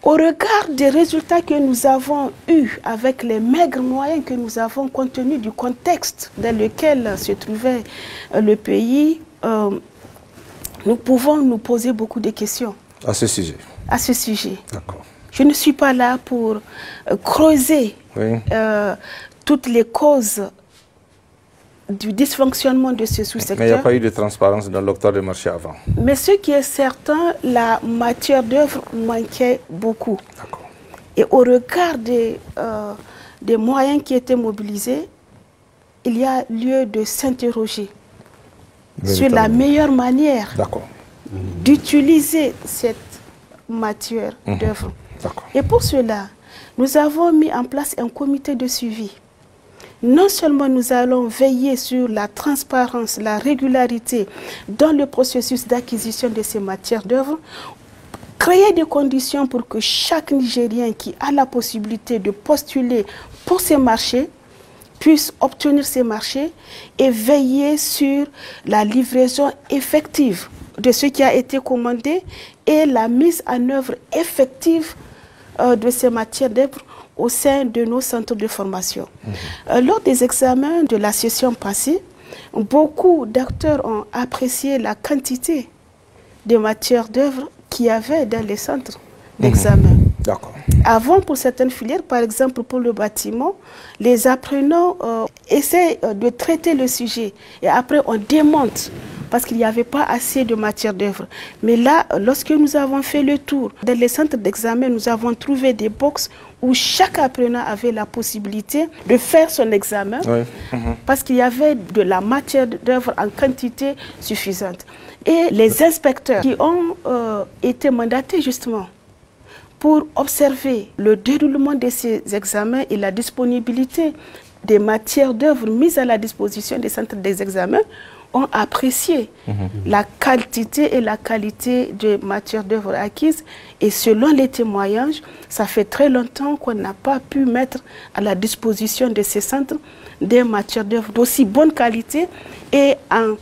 S3: Au regard des résultats que nous avons eus avec les maigres moyens que nous avons compte tenu du contexte dans lequel se trouvait le pays, nous pouvons nous poser beaucoup de questions.
S4: À ce sujet?
S3: À ce sujet.
S4: D'accord.
S3: Je ne suis pas là pour creuser toutes les causes du dysfonctionnement de ce sous-secteur.
S4: Mais il n'y a pas eu de transparence dans l'octroi des marchés avant.
S3: Mais ce qui est certain, la matière d'œuvre manquait beaucoup.
S4: D'accord.
S3: Et au regard des moyens qui étaient mobilisés, il y a lieu de s'interroger sur la meilleure manière d'utiliser cette matière d'œuvre. Et pour cela, nous avons mis en place un comité de suivi. Non seulement nous allons veiller sur la transparence, la régularité dans le processus d'acquisition de ces matières d'œuvre, créer des conditions pour que chaque Nigérien qui a la possibilité de postuler pour ces marchés puisse obtenir ces marchés et veiller sur la livraison effective de ce qui a été commandé et la mise en œuvre effective de ces matières d'œuvre au sein de nos centres de formation. Lors des examens de la session passée, beaucoup d'acteurs ont apprécié la quantité de matières d'œuvre qu'il y avait dans les centres d'examen.
S4: D'accord.
S3: Avant, pour certaines filières, par exemple pour le bâtiment, les apprenants essaient de traiter le sujet et après on démonte parce qu'il n'y avait pas assez de matière d'œuvre. Mais là, lorsque nous avons fait le tour dans les centres d'examen, nous avons trouvé des boxes où chaque apprenant avait la possibilité de faire son examen parce qu'il y avait de la matière d'œuvre en quantité suffisante. Et les inspecteurs qui ont été mandatés justement pour observer le déroulement de ces examens et la disponibilité des matières d'œuvre mises à la disposition des centres des examens ont apprécié la quantité et la qualité des matières d'œuvre acquises. Et selon les témoignages, ça fait très longtemps qu'on n'a pas pu mettre à la disposition de ces centres des matières d'œuvre d'aussi bonne qualité et en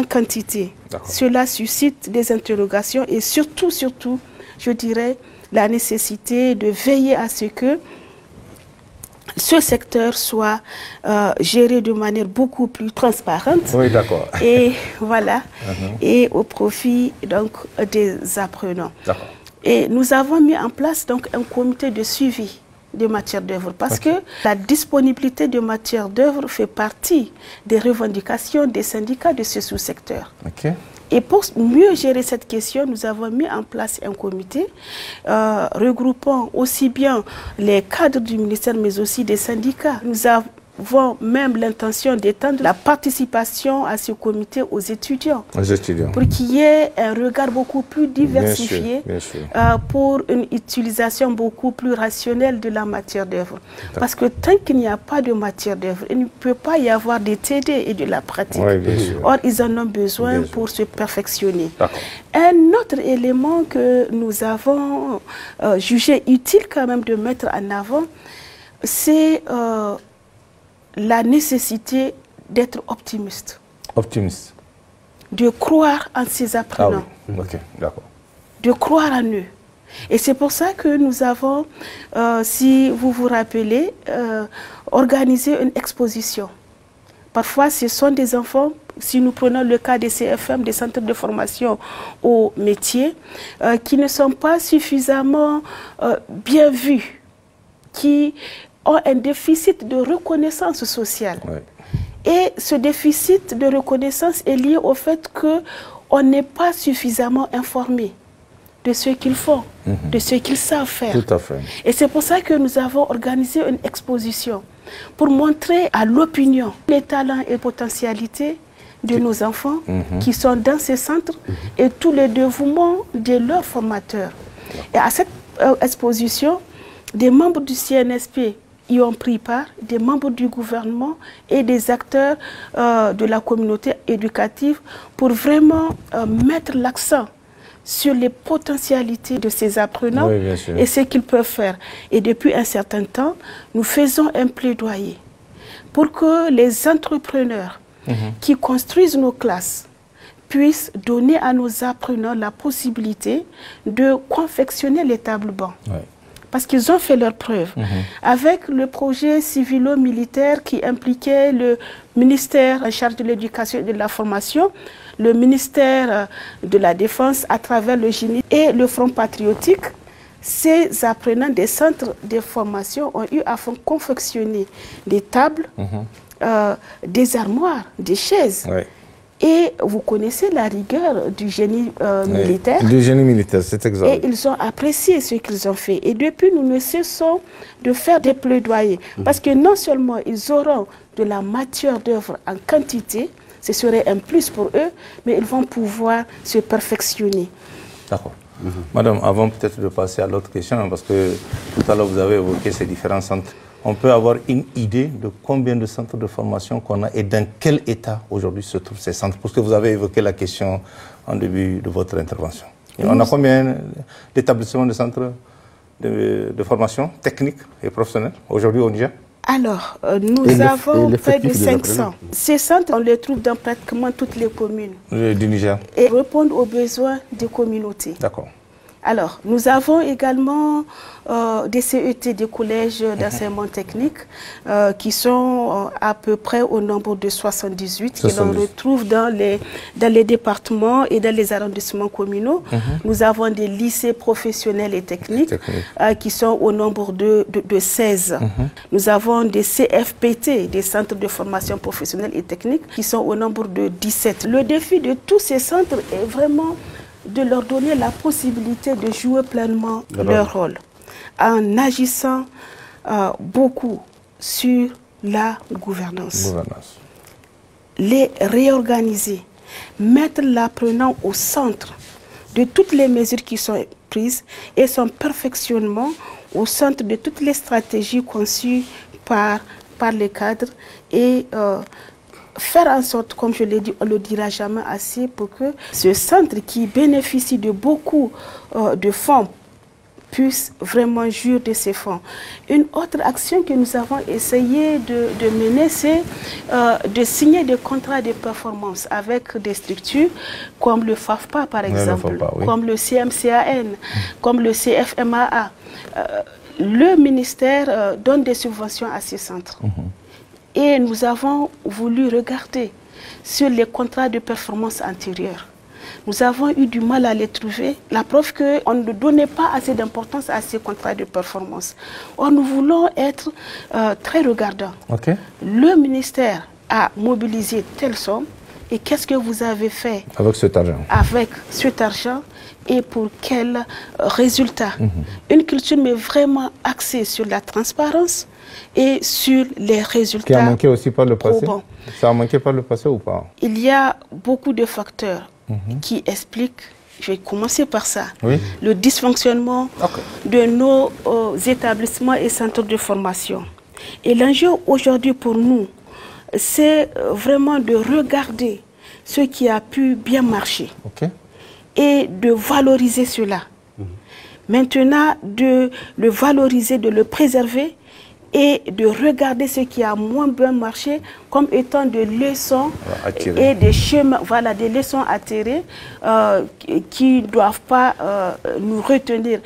S3: quantité. Cela suscite des interrogations et surtout, je dirais, la nécessité de veiller à ce que ce secteur soit géré de manière beaucoup plus transparente.
S4: Oui, d'accord.
S3: Et voilà, et au profit donc des apprenants. D'accord. Et nous avons mis en place donc un comité de suivi de matières d'œuvre parce que la disponibilité de matières d'œuvre fait partie des revendications des syndicats de ce sous-secteur. Et pour mieux gérer cette question, nous avons mis en place un comité regroupant aussi bien les cadres du ministère, mais aussi des syndicats. Nous avons même l'intention d'étendre la participation à ce comité aux étudiants. Pour qu'il y ait un regard beaucoup plus diversifié, bien sûr. Pour une utilisation beaucoup plus rationnelle de la matière d'œuvre. Parce que tant qu'il n'y a pas de matière d'œuvre, il ne peut pas y avoir des TD et de la pratique. Or, ils en ont besoin pour se perfectionner. Un autre élément que nous avons jugé utile quand même de mettre en avant, c'est la nécessité d'être optimiste. Optimiste. De croire en ces apprenants. De croire en eux. Et c'est pour ça que nous avons, si vous vous rappelez, organisé une exposition. Parfois, ce sont des enfants, si nous prenons le cas des CFM, des centres de formation au métier, qui ne sont pas suffisamment bien vus, qui ont un déficit de reconnaissance sociale. Et ce déficit de reconnaissance est lié au fait qu'on n'est pas suffisamment informé de ce qu'ils font, de ce qu'ils savent faire. Tout à fait. Et c'est pour ça que nous avons organisé une exposition pour montrer à l'opinion les talents et potentialités de nos enfants qui sont dans ces centres et tous les dévouements de leurs formateurs. Et à cette exposition, des membres du CNSP y ont pris part, des membres du gouvernement et des acteurs de la communauté éducative pour vraiment mettre l'accent sur les potentialités de ces apprenants et ce qu'ils peuvent faire. Et depuis un certain temps, nous faisons un plaidoyer pour que les entrepreneurs qui construisent nos classes puissent donner à nos apprenants la possibilité de confectionner les tables bancs. Parce qu'ils ont fait leurs preuves. Avec le projet civilo-militaire qui impliquait le ministère en charge de l'éducation et de la formation, le ministère de la Défense à travers le génie et le Front patriotique, ces apprenants des centres de formation ont eu à confectionner des tables, des armoires, des chaises. Et vous connaissez la rigueur du génie militaire. Du génie militaire, c'est exact. Et ils ont apprécié ce qu'ils ont fait. Et depuis, nous ne cessons de faire des plaidoyers. Parce que non seulement ils auront de la matière d'œuvre en quantité, ce serait un plus pour eux, mais ils vont pouvoir se perfectionner. D'accord.
S4: Madame, avant peut-être de passer à l'autre question, parce que tout à l'heure vous avez évoqué ces différents centres, on peut avoir une idée de combien de centres de formation qu'on a et dans quel état aujourd'hui se trouvent ces centres, parce que vous avez évoqué la question en début de votre intervention. Et on a combien d'établissements de centres de formation technique et professionnelle aujourd'hui au Niger?
S3: Alors, nous avons près de 500. Ces centres, on les trouve dans pratiquement toutes les communes
S4: du Niger.
S3: Et répondent aux besoins des communautés.
S4: D'accord.
S3: Alors, nous avons également des CET, des collèges d'enseignement technique, qui sont à peu près au nombre de 78, que l'on retrouve dans les départements et dans les arrondissements communaux. Nous avons des lycées professionnels et techniques qui sont au nombre de 16. Nous avons des CFPT, des centres de formation professionnelle et technique, qui sont au nombre de 17. Le défi de tous ces centres est vraiment de leur donner la possibilité de jouer pleinement leur rôle en agissant beaucoup sur la gouvernance. Les réorganiser, mettre l'apprenant au centre de toutes les mesures qui sont prises et son perfectionnement au centre de toutes les stratégies conçues par les cadres et faire en sorte, comme je l'ai dit, on ne le dira jamais assez, pour que ce centre qui bénéficie de beaucoup de fonds puisse vraiment jouir de ces fonds. Une autre action que nous avons essayé de mener, c'est de signer des contrats de performance avec des structures comme le FAFPA, par exemple, comme le CMCAN, comme le CFMAA. Le ministère donne des subventions à ces centres. Et nous avons voulu regarder sur les contrats de performance antérieurs. Nous avons eu du mal à les trouver. La preuve qu'on ne donnait pas assez d'importance à ces contrats de performance. Or, nous voulons être très regardants. Le ministère a mobilisé telle somme. Et qu'est-ce que vous avez fait
S4: avec cet argent? Avec
S3: cet argent et pour quel résultat? Une culture mais vraiment axée sur la transparence et sur les résultats.
S4: Qui a manqué aussi par le passé? Ça a manqué par le passé ou pas?
S3: Il y a beaucoup de facteurs qui expliquent, je vais commencer par ça, le dysfonctionnement de nos établissements et centres de formation. Et l'enjeu aujourd'hui pour nous, c'est vraiment de regarder ce qui a pu bien marcher et de valoriser cela. Maintenant, de le valoriser, de le préserver et de regarder ce qui a moins bien marché comme étant des leçons et des chemins, voilà, des leçons à tirer qui ne doivent pas nous retenir.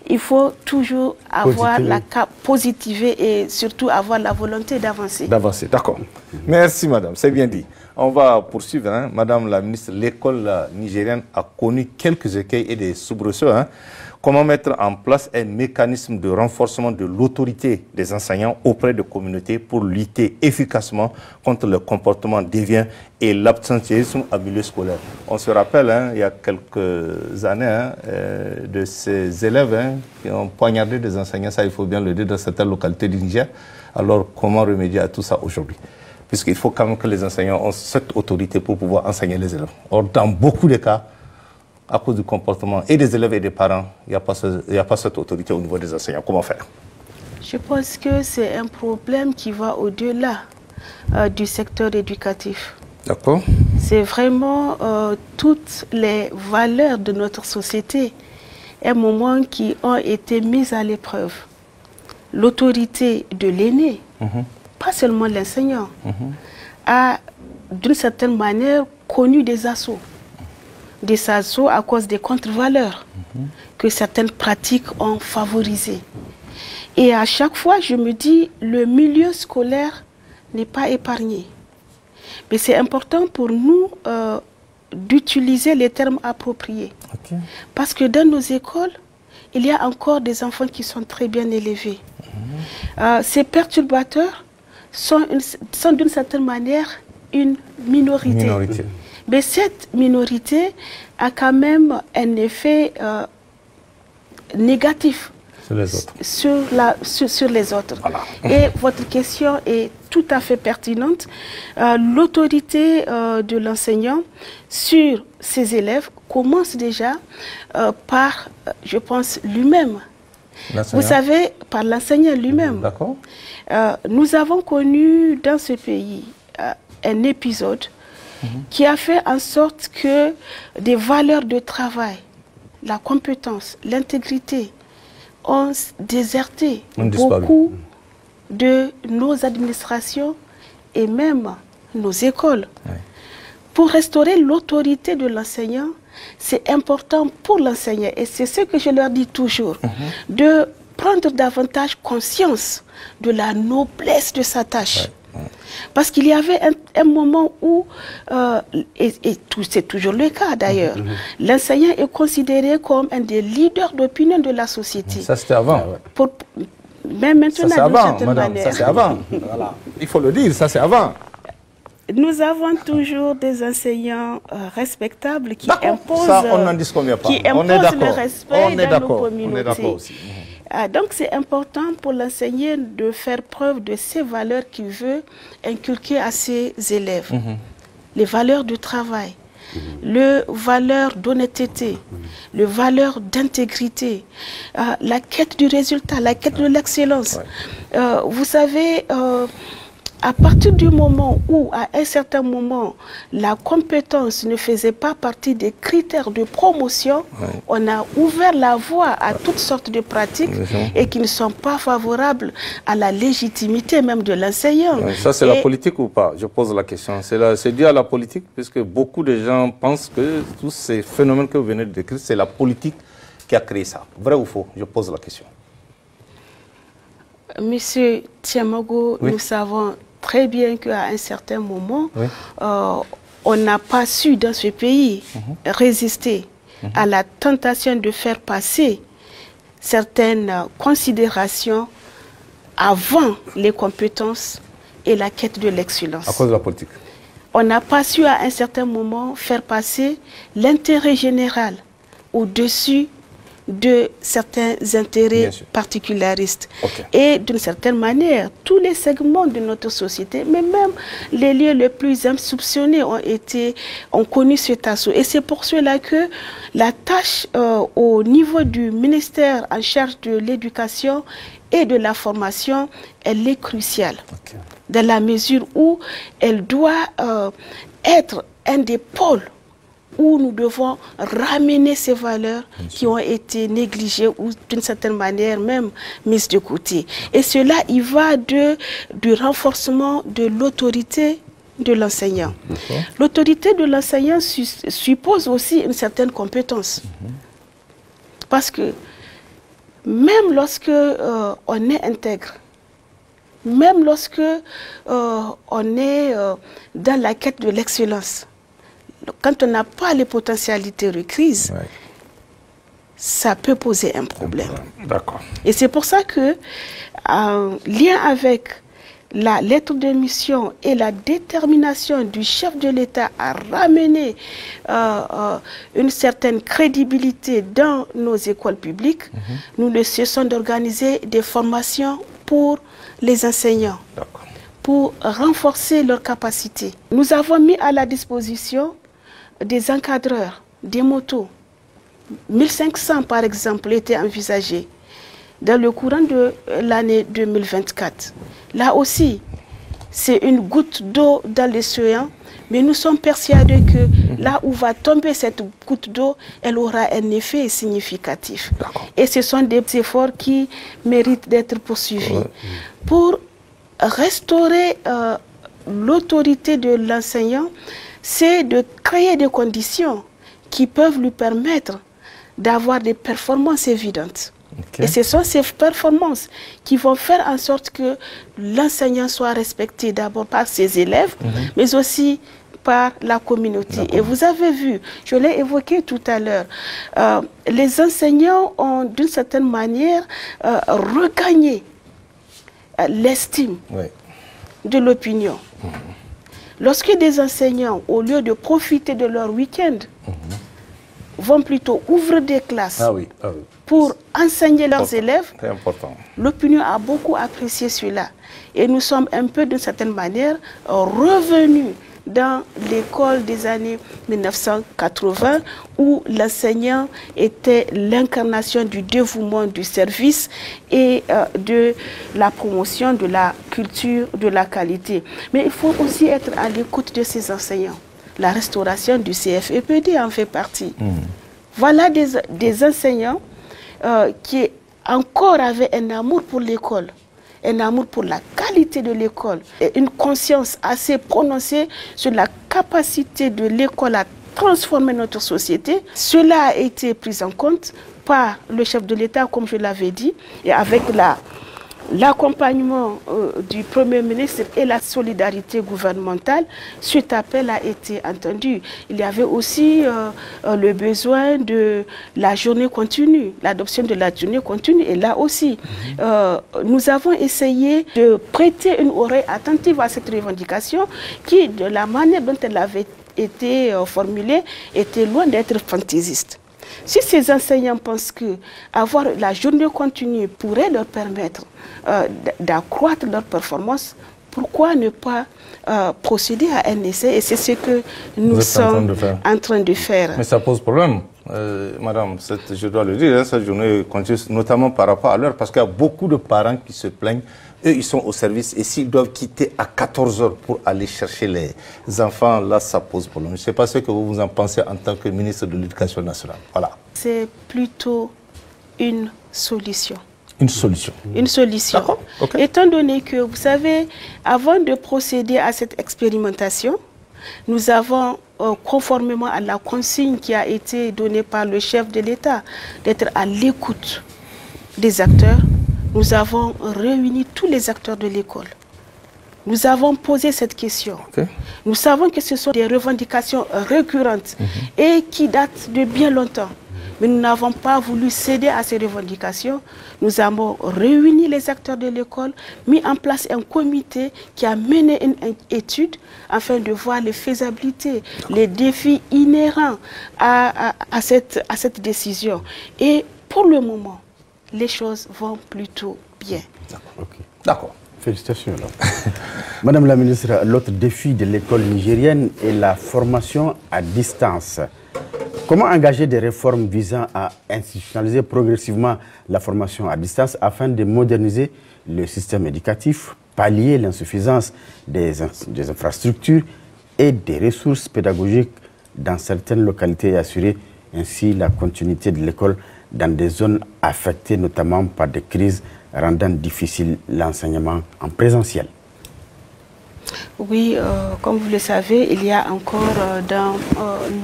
S3: Il faut toujours avoir la positiver et surtout avoir la volonté d'avancer.
S4: D'avancer, d'accord. Merci madame, c'est bien dit. On va poursuivre, hein. Madame la ministre, l'école nigérienne a connu quelques écueils et des soubresauts. Comment mettre en place un mécanisme de renforcement de l'autorité des enseignants auprès de communautés pour lutter efficacement contre le comportement déviant et l'absentéisme en milieu scolaire? On se rappelle, il y a quelques années, de ces élèves qui ont poignardé des enseignants, ça il faut bien le dire, dans certaines localités du Niger. Alors comment remédier à tout ça aujourd'hui? Puisqu'il faut quand même que les enseignants ont cette autorité pour pouvoir enseigner les élèves. Or, dans beaucoup de cas, à cause du comportement et des élèves et des parents, il n'y a pas cette autorité au niveau des enseignants. Comment faire?
S3: Je pense que c'est un problème qui va au-delà du secteur éducatif.
S4: D'accord.
S3: C'est vraiment toutes les valeurs de notre société, un moment qui ont été mises à l'épreuve. L'autorité de l'aîné, pas seulement l'enseignant, a d'une certaine manière connu des assauts. Des assauts à cause des contre-valeurs que certaines pratiques ont favorisées. Et à chaque fois, je me dis, le milieu scolaire n'est pas épargné. Mais c'est important pour nous d'utiliser les termes appropriés. Parce que dans nos écoles, il y a encore des enfants qui sont très bien élevés. Ces perturbateurs sont d'une certaine manière une minorité. Mais cette minorité a quand même un effet négatif sur les autres. Voilà. Et votre question est tout à fait pertinente. L'autorité de l'enseignant sur ses élèves commence déjà par, je pense, lui-même. Vous savez, par l'enseignant lui-même.
S4: D'accord.
S3: Nous avons connu dans ce pays un épisode qui a fait en sorte que des valeurs de travail, la compétence, l'intégrité ont déserté beaucoup de nos administrations et même nos écoles. Pour restaurer l'autorité de l'enseignant, c'est important pour l'enseignant, et c'est ce que je leur dis toujours, de prendre davantage conscience de la noblesse de sa tâche. Parce qu'il y avait un moment où, et c'est toujours le cas d'ailleurs, l'enseignant est considéré comme un des leaders d'opinion de la société.
S4: Ça c'était avant.
S3: Mais maintenant,
S4: ça c'est avant, madame, ça c'est avant. Voilà. Il faut le dire, ça c'est avant.
S3: Nous avons toujours des enseignants respectables qui imposent,
S4: ça, on n'en dit combien pas.
S3: Qui imposent le respect dans nos communautés.
S4: On est d'accord aussi.
S3: Donc c'est important pour l'enseignant de faire preuve de ces valeurs qu'il veut inculquer à ses élèves. Les valeurs du travail, les valeurs d'honnêteté, les valeurs d'intégrité, la quête du résultat, la quête de l'excellence. Vous savez, à partir du moment où, à un certain moment, la compétence ne faisait pas partie des critères de promotion, on a ouvert la voie à toutes sortes de pratiques et qui ne sont pas favorables à la légitimité même de l'enseignant.
S4: Ça, c'est la politique ou pas? Je pose la question. C'est dû à la politique, puisque beaucoup de gens pensent que tous ces phénomènes que vous venez de décrire, c'est la politique qui a créé ça. Vrai ou faux? Je pose la question.
S3: Monsieur Tiamago, nous savons très bien qu'à un certain moment, on n'a pas su dans ce pays résister à la tentation de faire passer certaines considérations avant les compétences et la quête de l'excellence.
S4: À cause de la politique.
S3: On n'a pas su à un certain moment faire passer l'intérêt général au-dessus de certains intérêts particularistes. Et d'une certaine manière, tous les segments de notre société, mais même les lieux les plus insoupçonnés ont connu cet assaut. Et c'est pour cela que la tâche au niveau du ministère en charge de l'éducation et de la formation, elle est cruciale. Dans la mesure où elle doit être un des pôles où nous devons ramener ces valeurs qui ont été négligées ou d'une certaine manière même mises de côté. Et cela, il va du renforcement de l'autorité de l'enseignant. L'autorité de l'enseignant suppose aussi une certaine compétence. Parce que même lorsque on est intègre, même lorsque on est dans la quête de l'excellence, quand on n'a pas les potentialités requises, ça peut poser un problème.
S4: D'accord.
S3: Et c'est pour ça que, en lien avec la lettre de mission et la détermination du chef de l'État à ramener une certaine crédibilité dans nos écoles publiques, nous ne cessons d'organiser des formations pour les enseignants, pour renforcer leurs capacités. Nous avons mis à la disposition des encadreurs, des motos. 1500 par exemple étaient envisagés dans le courant de l'année 2024. Là aussi, c'est une goutte d'eau dans l'océan, mais nous sommes persuadés que là où va tomber cette goutte d'eau, elle aura un effet significatif. Et ce sont des efforts qui méritent d'être poursuivis. Pour restaurer l'autorité de l'enseignant, c'est de créer des conditions qui peuvent lui permettre d'avoir des performances évidentes. Et ce sont ces performances qui vont faire en sorte que l'enseignant soit respecté d'abord par ses élèves, mais aussi par la communauté. Et vous avez vu, je l'ai évoqué tout à l'heure, les enseignants ont d'une certaine manière regagné l'estime de l'opinion. Lorsque des enseignants, au lieu de profiter de leur week-end, vont plutôt ouvrir des classes pour enseigner leurs élèves, l'opinion a beaucoup apprécié cela. Et nous sommes un peu, d'une certaine manière, revenus dans l'école des années 1980 où l'enseignant était l'incarnation du dévouement du service et de la promotion de la culture, de la qualité. Mais il faut aussi être à l'écoute de ces enseignants. La restauration du CFEPD en fait partie. Voilà des enseignants qui encore avaient un amour pour l'école, un amour pour la qualité de l'école et une conscience assez prononcée sur la capacité de l'école à transformer notre société. Cela a été pris en compte par le chef de l'État, comme je l'avais dit, et avec l'accompagnement du Premier ministre et la solidarité gouvernementale, cet appel a été entendu. Il y avait aussi le besoin de la journée continue, l'adoption de la journée continue. Et là aussi, nous avons essayé de prêter une oreille attentive à cette revendication qui, de la manière dont elle avait été formulée, était loin d'être fantaisiste. Si ces enseignants pensent qu'avoir la journée continue pourrait leur permettre d'accroître leur performance, pourquoi ne pas procéder à un essai? Et c'est ce que nous sommes en train de faire.
S4: Mais ça pose problème, madame, je dois le dire, cette journée continue, notamment par rapport à l'heure, parce qu'il y a beaucoup de parents qui se plaignent. Eux, ils sont au service et s'ils doivent quitter à 14 h pour aller chercher les enfants, là, ça pose problème. Je ne sais pas ce que vous en pensez en tant que ministre de l'Éducation nationale. Voilà.
S3: C'est plutôt une solution.
S4: Une solution.
S3: Une solution. Okay. Étant donné que, vous savez, avant de procéder à cette expérimentation, nous avons, conformément à la consigne qui a été donnée par le chef de l'État, d'être à l'écoute des acteurs. Nous avons réuni tous les acteurs de l'école. Nous avons posé cette question. Okay. Nous savons que ce sont des revendications récurrentes et qui datent de bien longtemps. Mais nous n'avons pas voulu céder à ces revendications. Nous avons réuni les acteurs de l'école, mis en place un comité qui a mené une étude afin de voir les faisabilités, les défis inhérents à cette décision. Et pour le moment, les choses vont plutôt bien.
S2: D'accord. Félicitations. Madame la ministre, l'autre défi de l'école nigérienne est la formation à distance. Comment engager des réformes visant à institutionnaliser progressivement la formation à distance afin de moderniser le système éducatif, pallier l'insuffisance des infrastructures et des ressources pédagogiques dans certaines localités et assurer ainsi la continuité de l'école dans des zones affectées notamment par des crises rendant difficile l'enseignement en présentiel?
S3: Oui, comme vous le savez, il y a encore dans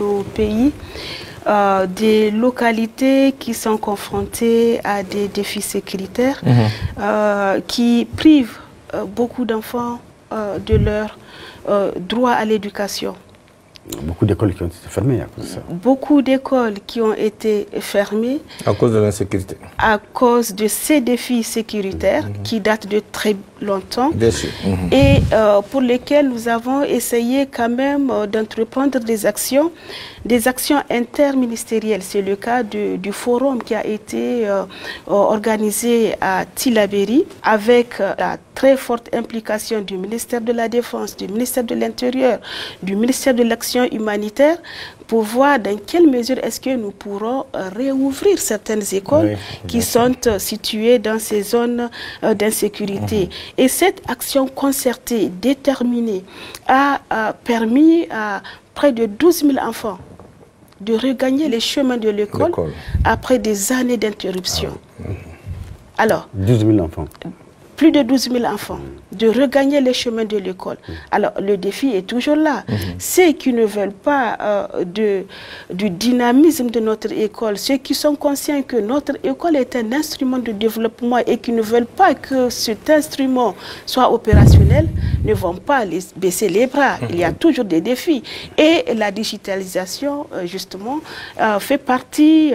S3: nos pays des localités qui sont confrontées à des défis sécuritaires qui privent beaucoup d'enfants de leur droit à l'éducation.
S2: Beaucoup d'écoles qui ont été fermées à cause de ça.
S3: Beaucoup d'écoles qui ont été fermées.
S4: À cause de l'insécurité.
S3: À cause de ces défis sécuritaires qui datent de très longtemps.
S4: Bien sûr.
S3: Et pour lesquels nous avons essayé quand même d'entreprendre des actions interministérielles. C'est le cas du forum qui a été organisé à Tillabéri avec la très forte implication du ministère de la Défense, du ministère de l'Intérieur, du ministère de l'Action humanitaire pour voir dans quelle mesure est-ce que nous pourrons réouvrir certaines écoles qui sont situées dans ces zones d'insécurité. Et cette action concertée, déterminée, a permis à près de 12 000 enfants de regagner les chemins de l'école après des années d'interruption. Alors,
S2: 12 000 enfants.
S3: Plus de 12 000 enfants, de regagner les chemins de l'école. Alors, le défi est toujours là. Ceux qui ne veulent pas du dynamisme de notre école, ceux qui sont conscients que notre école est un instrument de développement et qui ne veulent pas que cet instrument soit opérationnel, ne vont pas baisser les bras. Il y a toujours des défis. Et la digitalisation, justement, fait partie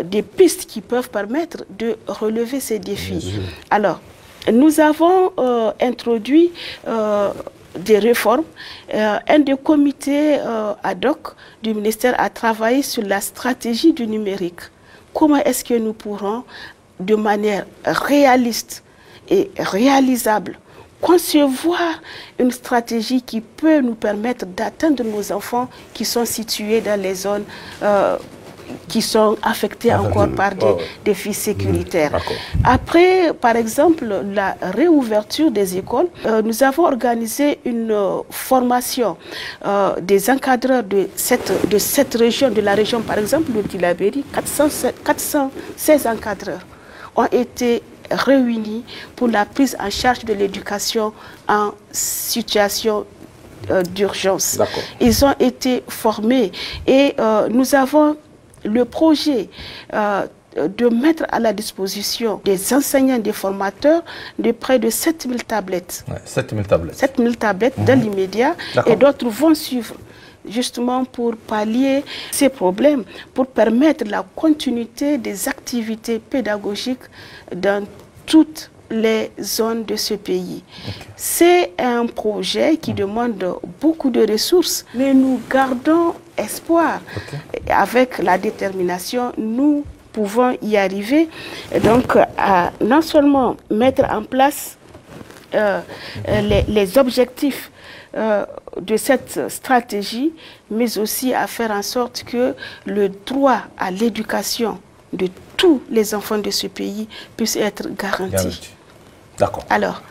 S3: des pistes qui peuvent permettre de relever ces défis. Alors, nous avons introduit des réformes. Un des comités ad hoc du ministère a travaillé sur la stratégie du numérique. Comment est-ce que nous pourrons, de manière réaliste et réalisable, concevoir une stratégie qui peut nous permettre d'atteindre nos enfants qui sont situés dans les zones qui sont affectés encore par des défis sécuritaires. Après, par exemple, la réouverture des écoles, nous avons organisé une formation des encadreurs de cette région, de la région, par exemple, de Tillabéri. 416 encadreurs ont été réunis pour la prise en charge de l'éducation en situation d'urgence. Ils ont été formés et nous avons le projet de mettre à la disposition des enseignants, des formateurs, de près de 7000 tablettes.
S4: 7000 tablettes.
S3: 7000 tablettes dans l'immédiat et d'autres vont suivre, justement pour pallier ces problèmes, pour permettre la continuité des activités pédagogiques dans toutes les zones de ce pays. C'est un projet qui demande beaucoup de ressources, mais nous gardons espoir. Avec la détermination, nous pouvons y arriver. Et donc, non seulement mettre en place les objectifs de cette stratégie, mais aussi à faire en sorte que le droit à l'éducation de tous les enfants de ce pays puisse être garanti.
S4: D'accord.
S3: Alors,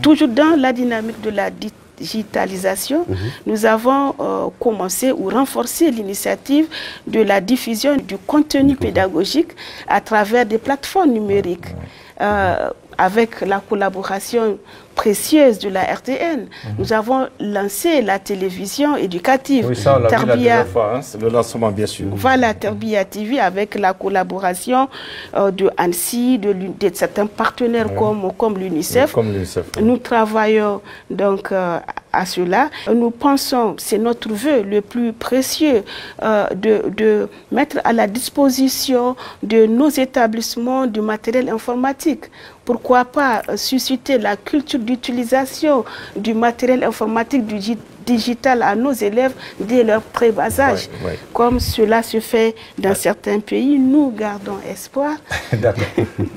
S3: toujours dans la dynamique de la digitalisation, nous avons commencé ou renforcé l'initiative de la diffusion du contenu pédagogique à travers des plateformes numériques. Avec la collaboration précieuse de la RTN, nous avons lancé la télévision éducative.
S4: Oui, ça, on l'a vu la dernière fois, hein, le lancement, bien sûr.
S3: Voilà, Terbia TV, avec la collaboration de ANSI, de certains partenaires comme l'UNICEF. Nous travaillons donc à cela. Nous pensons, c'est notre vœu le plus précieux, de mettre à la disposition de nos établissements du matériel informatique. Pourquoi pas susciter la culture d'utilisation du matériel informatique, du digital à nos élèves dès leur très bas âge. Comme cela se fait dans certains pays, nous gardons espoir.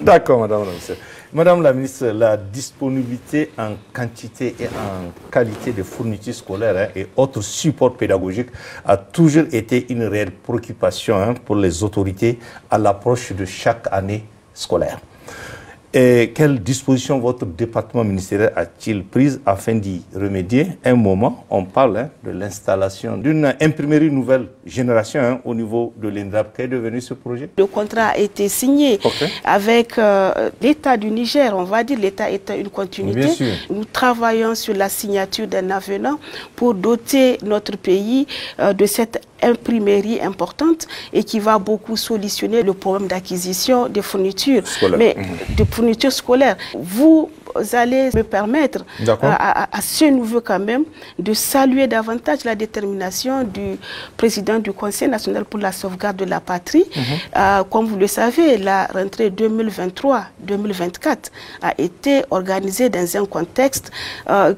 S4: D'accord, madame la ministre. Madame la ministre, la disponibilité en quantité et en qualité de fournitures scolaires et autres supports pédagogiques a toujours été une réelle préoccupation pour les autorités à l'approche de chaque année scolaire. Et quelles dispositions votre département ministériel a-t-il prises afin d'y remédier? Un moment, on parle de l'installation d'une imprimerie nouvelle génération au niveau de l'INDAP. Qu'est devenu ce projet?
S3: Le contrat a été signé avec l'État du Niger, on va dire l'État étant une continuité. Nous travaillons sur la signature d'un avenant pour doter notre pays de cette imprimerie importante et qui va beaucoup solutionner le problème d'acquisition des fournitures, de fournitures scolaires. Vous allez me permettre à ce niveau quand même de saluer davantage la détermination du président du Conseil national pour la sauvegarde de la patrie. Comme vous le savez, la rentrée 2023-2024 a été organisée dans un contexte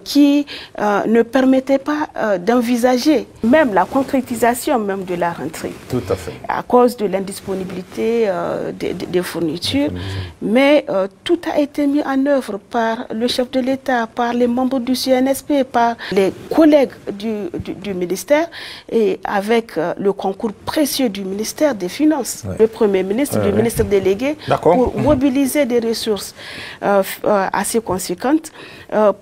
S3: qui ne permettait pas d'envisager même la concrétisation même de la rentrée.
S4: Tout à fait.
S3: À cause de l'indisponibilité des fournitures. Mais tout a été mis en œuvre par le chef de l'État, par les membres du CNSP, par les collègues du ministère et avec le concours précieux du ministère des Finances, le Premier ministre, le ministre délégué, pour mobiliser des ressources assez conséquentes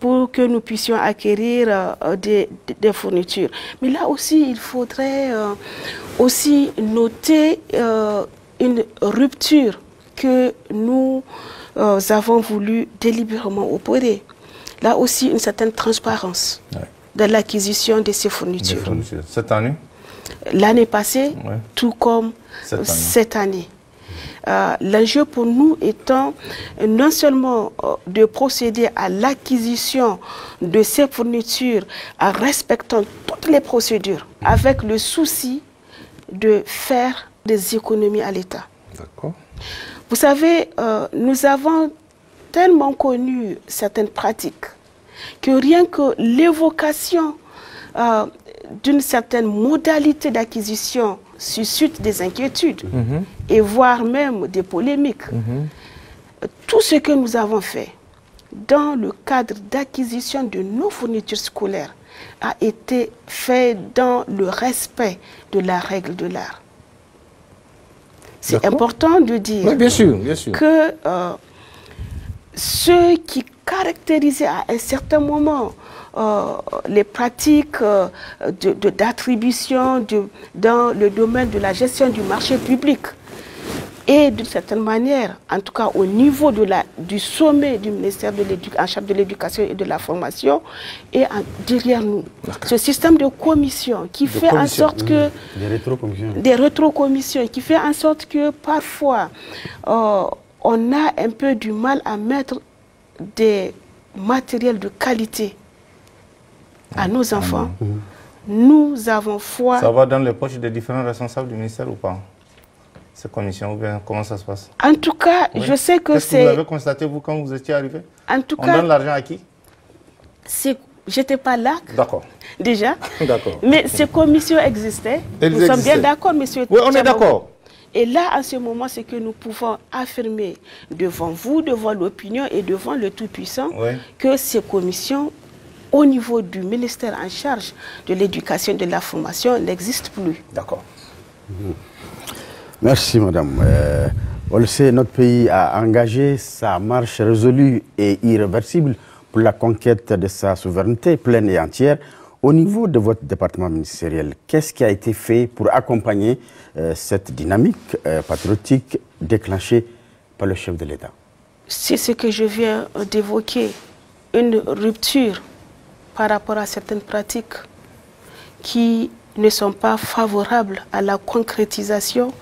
S3: pour que nous puissions acquérir des fournitures. Mais là aussi, il faudrait aussi noter une rupture que nous avons voulu délibérément opérer. Là aussi, une certaine transparence dans l'acquisition de ces fournitures.
S4: Cette année?
S3: L'année passée, tout comme cette année. L'enjeu pour nous étant non seulement de procéder à l'acquisition de ces fournitures en respectant toutes les procédures, avec le souci de faire des économies à l'État.
S4: D'accord.
S3: Vous savez, nous avons tellement connu certaines pratiques que rien que l'évocation d'une certaine modalité d'acquisition suscite des inquiétudes et voire même des polémiques. Tout ce que nous avons fait dans le cadre d'acquisition de nos fournitures scolaires a été fait dans le respect de la règle de l'art. C'est important de dire que ce qui caractérisait à un certain moment les pratiques d'attribution dans le domaine de la gestion du marché public Et d'une certaine manière, en tout cas au niveau du sommet du ministère en charge de l'éducation et de la formation, est derrière nous. Ce système de commission qui fait en sorte que... Des rétrocommissions. Qui fait en sorte que parfois, on a un peu du mal à mettre des matériels de qualité à nos enfants. Nous avons foi...
S4: Ça va dans les poches des différents responsables du ministère ou pas? Ces commissions, ou bien comment ça se passe?
S3: En tout cas, oui. Je sais que c'est...
S4: Qu'est-ce que vous avez constaté, vous, quand vous étiez arrivé?
S3: En tout
S4: On
S3: cas...
S4: donne l'argent à qui?
S3: J'étais pas là.
S4: D'accord.
S3: Déjà.
S4: D'accord.
S3: Mais ces commissions existaient. Nous sommes bien d'accord, monsieur.
S4: Oui, on est d'accord.
S3: Et là, en ce moment, c'est que nous pouvons affirmer devant vous, devant l'opinion et devant le Tout-Puissant, oui, que ces commissions, au niveau du ministère en charge de l'éducation et de la formation, n'existent plus.
S4: D'accord.
S2: Merci, madame. On le sait, notre pays a engagé sa marche résolue et irréversible pour la conquête de sa souveraineté pleine et entière. Au niveau de votre département ministériel, qu'est-ce qui a été fait pour accompagner cette dynamique patriotique déclenchée par le chef de l'État?
S3: C'est ce que je viens d'évoquer, une rupture par rapport à certaines pratiques qui ne sont pas favorables à la concrétisation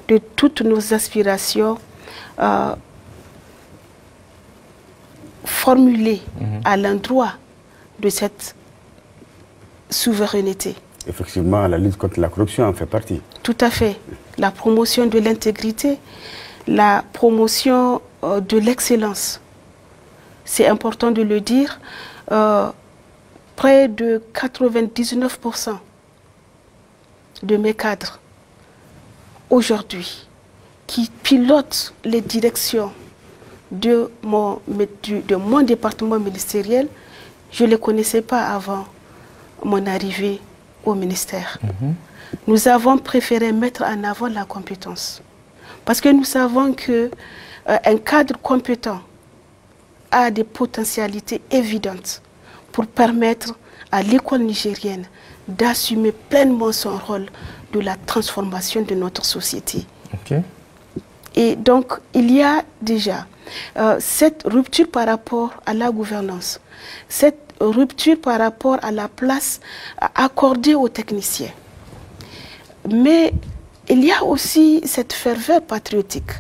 S3: de toutes nos aspirations formulées à l'endroit de cette souveraineté.
S2: Effectivement, la lutte contre la corruption en fait partie.
S3: Tout à fait. La promotion de l'intégrité, la promotion de l'excellence. C'est important de le dire. Près de 99% de mes cadres aujourd'hui qui pilotent les directions de mon département ministériel, je ne les connaissais pas avant mon arrivée au ministère. Nous avons préféré mettre en avant la compétence. Parce que nous savons qu'un cadre compétent a des potentialités évidentes pour permettre à l'école nigérienne d'assumer pleinement son rôle de la transformation de notre société.
S4: Okay.
S3: Et donc, il y a déjà cette rupture par rapport à la gouvernance, cette rupture par rapport à la place accordée aux techniciens. Mais il y a aussi cette ferveur patriotique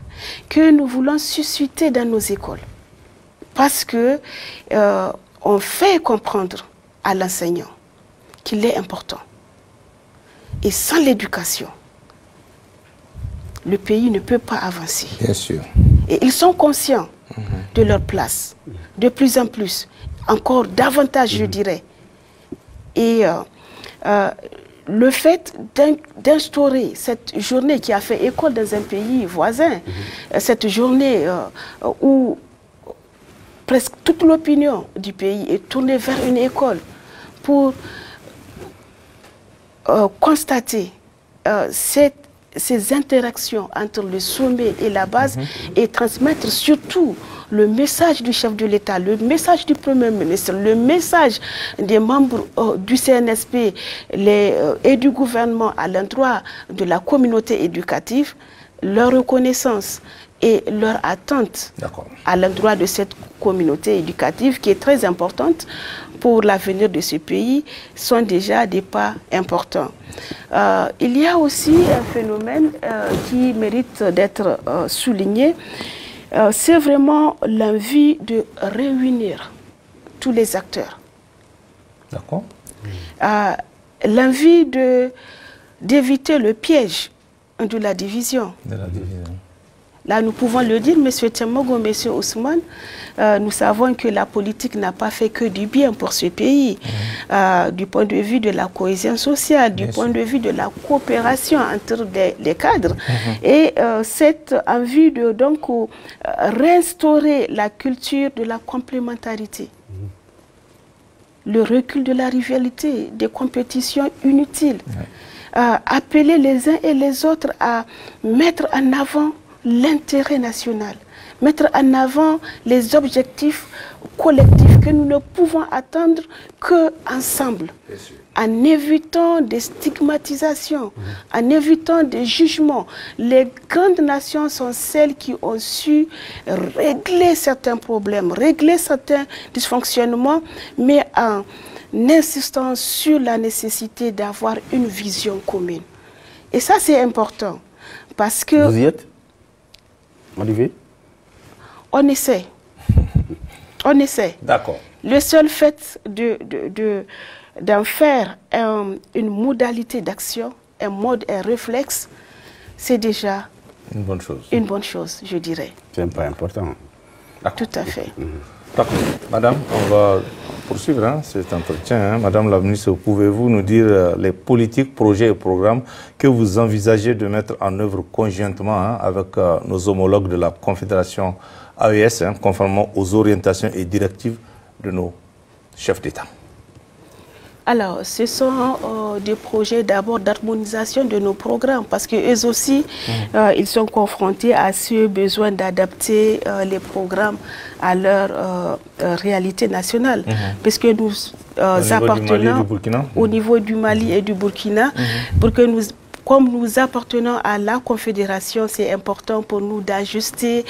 S3: que nous voulons susciter dans nos écoles. Parce que on fait comprendre à l'enseignant qu'il est important. Et sans l'éducation, le pays ne peut pas avancer.
S4: Bien sûr.
S3: Et ils sont conscients de leur place, de plus en plus, encore davantage, je dirais. Et le fait d'instaurer cette journée qui a fait école dans un pays voisin, cette journée où presque toute l'opinion du pays est tournée vers une école pour constater ces interactions entre le sommet et la base et transmettre surtout le message du chef de l'État, le message du Premier ministre, le message des membres du CNSP et du gouvernement à l'endroit de la communauté éducative, leur reconnaissance et leur attente à l'endroit de cette communauté éducative qui est très importante pour l'avenir de ce pays sont déjà des pas importants. Il y a aussi un phénomène qui mérite d'être souligné. C'est vraiment l'envie de réunir tous les acteurs.
S4: D'accord.
S3: L'envie d'éviter le piège de la division. Là, nous pouvons le dire, M. Tchemogo, M. Ousmane, nous savons que la politique n'a pas fait que du bien pour ce pays, du point de vue de la cohésion sociale, du point de vue de la coopération entre les cadres. Et cette envie de donc réinstaurer la culture de la complémentarité, le recul de la rivalité, des compétitions inutiles, appeler les uns et les autres à mettre en avant l'intérêt national, mettre en avant les objectifs collectifs que nous ne pouvons atteindre qu'ensemble. en évitant des stigmatisations, en évitant des jugements. Les grandes nations sont celles qui ont su régler certains problèmes, régler certains dysfonctionnements, mais en insistant sur la nécessité d'avoir une vision commune. Et ça, c'est important. Parce que...
S2: Vous y êtes, Olivier?
S3: On essaie. On essaie.
S4: D'accord.
S3: Le seul fait d'en faire une modalité d'action, un mode, un réflexe, c'est déjà
S4: une bonne chose.
S3: Une bonne chose, je dirais.
S2: C'est pas important.
S3: Tout à fait.
S4: D'accord. Madame, on va poursuivre cet entretien. Madame la ministre, pouvez-vous nous dire les politiques, projets et programmes que vous envisagez de mettre en œuvre conjointement avec nos homologues de la Confédération AES, conformément aux orientations et directives de nos chefs d'État?
S3: Alors, ce sont des projets d'abord d'harmonisation de nos programmes parce qu'eux aussi, ils sont confrontés à ce besoin d'adapter les programmes à leur réalité nationale. Puisque nous appartenons au niveau du Mali et du Burkina, pour que nous... Comme nous appartenons à la Confédération, c'est important pour nous d'ajuster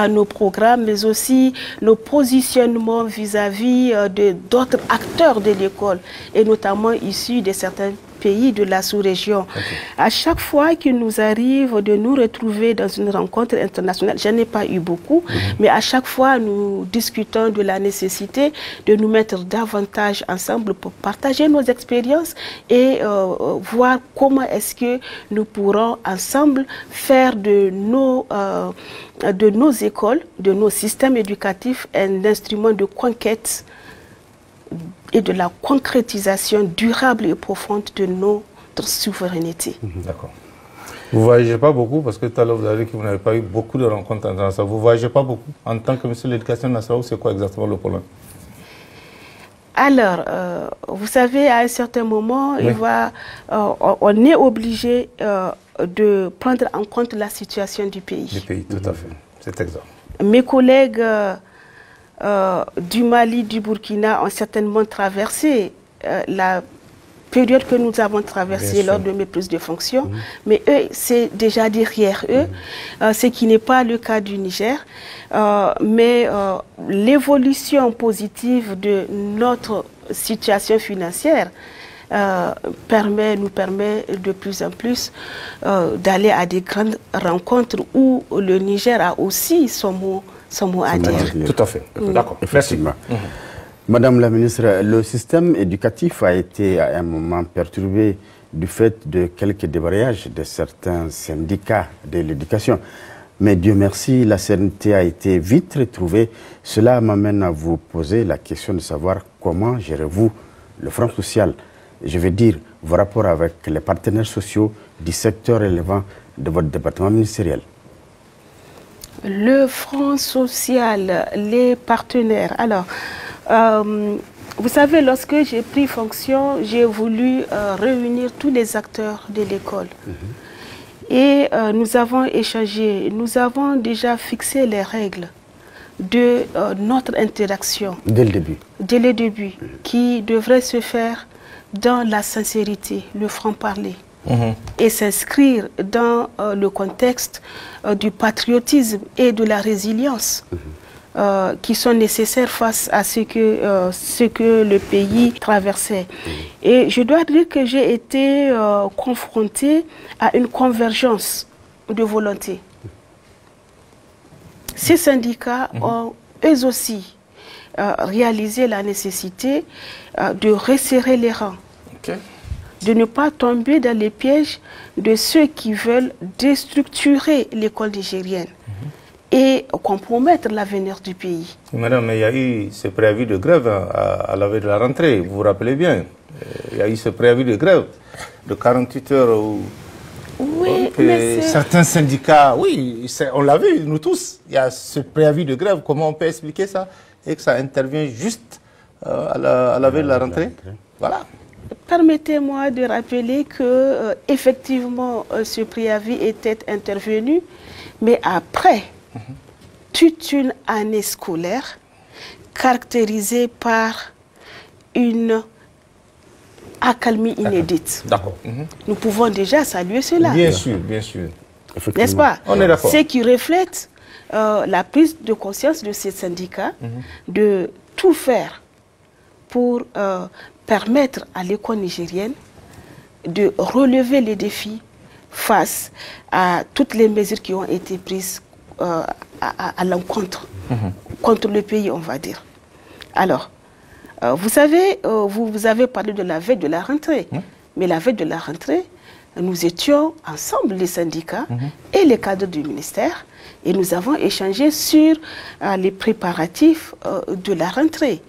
S3: nos programmes, mais aussi nos positionnements vis-à-vis d'autres acteurs de l'école, et notamment issus de certains pays de la sous-région. À chaque fois qu'il nous arrive de nous retrouver dans une rencontre internationale, je n'en ai pas eu beaucoup, mais à chaque fois nous discutons de la nécessité de nous mettre davantage ensemble pour partager nos expériences et voir comment est-ce que nous pourrons ensemble faire de nos écoles, de nos systèmes éducatifs un instrument de conquête et de la concrétisation durable et profonde de notre souveraineté. D'accord.
S4: Vous ne voyagez pas beaucoup, parce que tout à l'heure vous avez dit que vous n'avez pas eu beaucoup de rencontres internationales. Vous ne voyagez pas beaucoup. En tant que ministre de l'Éducation nationale, c'est quoi exactement le problème?
S3: Alors, vous savez, à un certain moment, on est obligé de prendre en compte la situation du pays.
S4: Du pays, tout à fait. C'est exact.
S3: Mes collègues du Mali, du Burkina ont certainement traversé la période que nous avons traversée lors de mes prises de fonction, mais eux, c'est déjà derrière eux, ce qui n'est pas le cas du Niger. Mais l'évolution positive de notre situation financière nous permet de plus en plus d'aller à des grandes rencontres où le Niger a aussi son mot à dire.
S4: Tout à fait. D'accord. Merci.
S2: Madame la ministre, le système éducatif a été à un moment perturbé du fait de quelques débrayages de certains syndicats de l'éducation. Mais Dieu merci, la sérénité a été vite retrouvée. Cela m'amène à vous poser la question de savoir comment gérez-vous le front social, je veux dire vos rapports avec les partenaires sociaux du secteur relevant de votre département ministériel.
S3: Le front social, les partenaires. Alors, vous savez, lorsque j'ai pris fonction, j'ai voulu réunir tous les acteurs de l'école. Et nous avons échangé, nous avons déjà fixé les règles de notre interaction.
S2: Dès le début.
S3: Dès le début, qui devrait se faire dans la sincérité, le franc-parler. Et s'inscrire dans le contexte du patriotisme et de la résilience qui sont nécessaires face à ce que le pays traversait. Et je dois dire que j'ai été confrontée à une convergence de volonté. Ces syndicats ont eux aussi réalisé la nécessité de resserrer les rangs. De ne pas tomber dans les pièges de ceux qui veulent déstructurer l'école nigérienne et compromettre l'avenir du pays.
S4: Madame, mais il y a eu ce préavis de grève à la veille de la rentrée, vous vous rappelez bien. Il y a eu ce préavis de grève de 48 heures où certains syndicats, oui, on l'a vu, nous tous, il y a ce préavis de grève. Comment on peut expliquer ça et que ça intervient juste à la veille de la rentrée? Voilà.
S3: Permettez-moi de rappeler que effectivement ce préavis était intervenu, mais après toute une année scolaire caractérisée par une accalmie inédite.
S4: D'accord.
S3: Nous pouvons déjà saluer cela.
S4: Bien sûr, bien sûr.
S3: N'est-ce pas?
S4: On est d'accord.
S3: Ce qui reflète la prise de conscience de ces syndicats de tout faire pour permettre à l'école nigérienne de relever les défis face à toutes les mesures qui ont été prises à l'encontre, contre le pays, on va dire. Alors, vous savez, vous avez parlé de la veille de la rentrée, mais la veille de la rentrée, nous étions ensemble, les syndicats et les cadres du ministère, et nous avons échangé sur les préparatifs de la rentrée.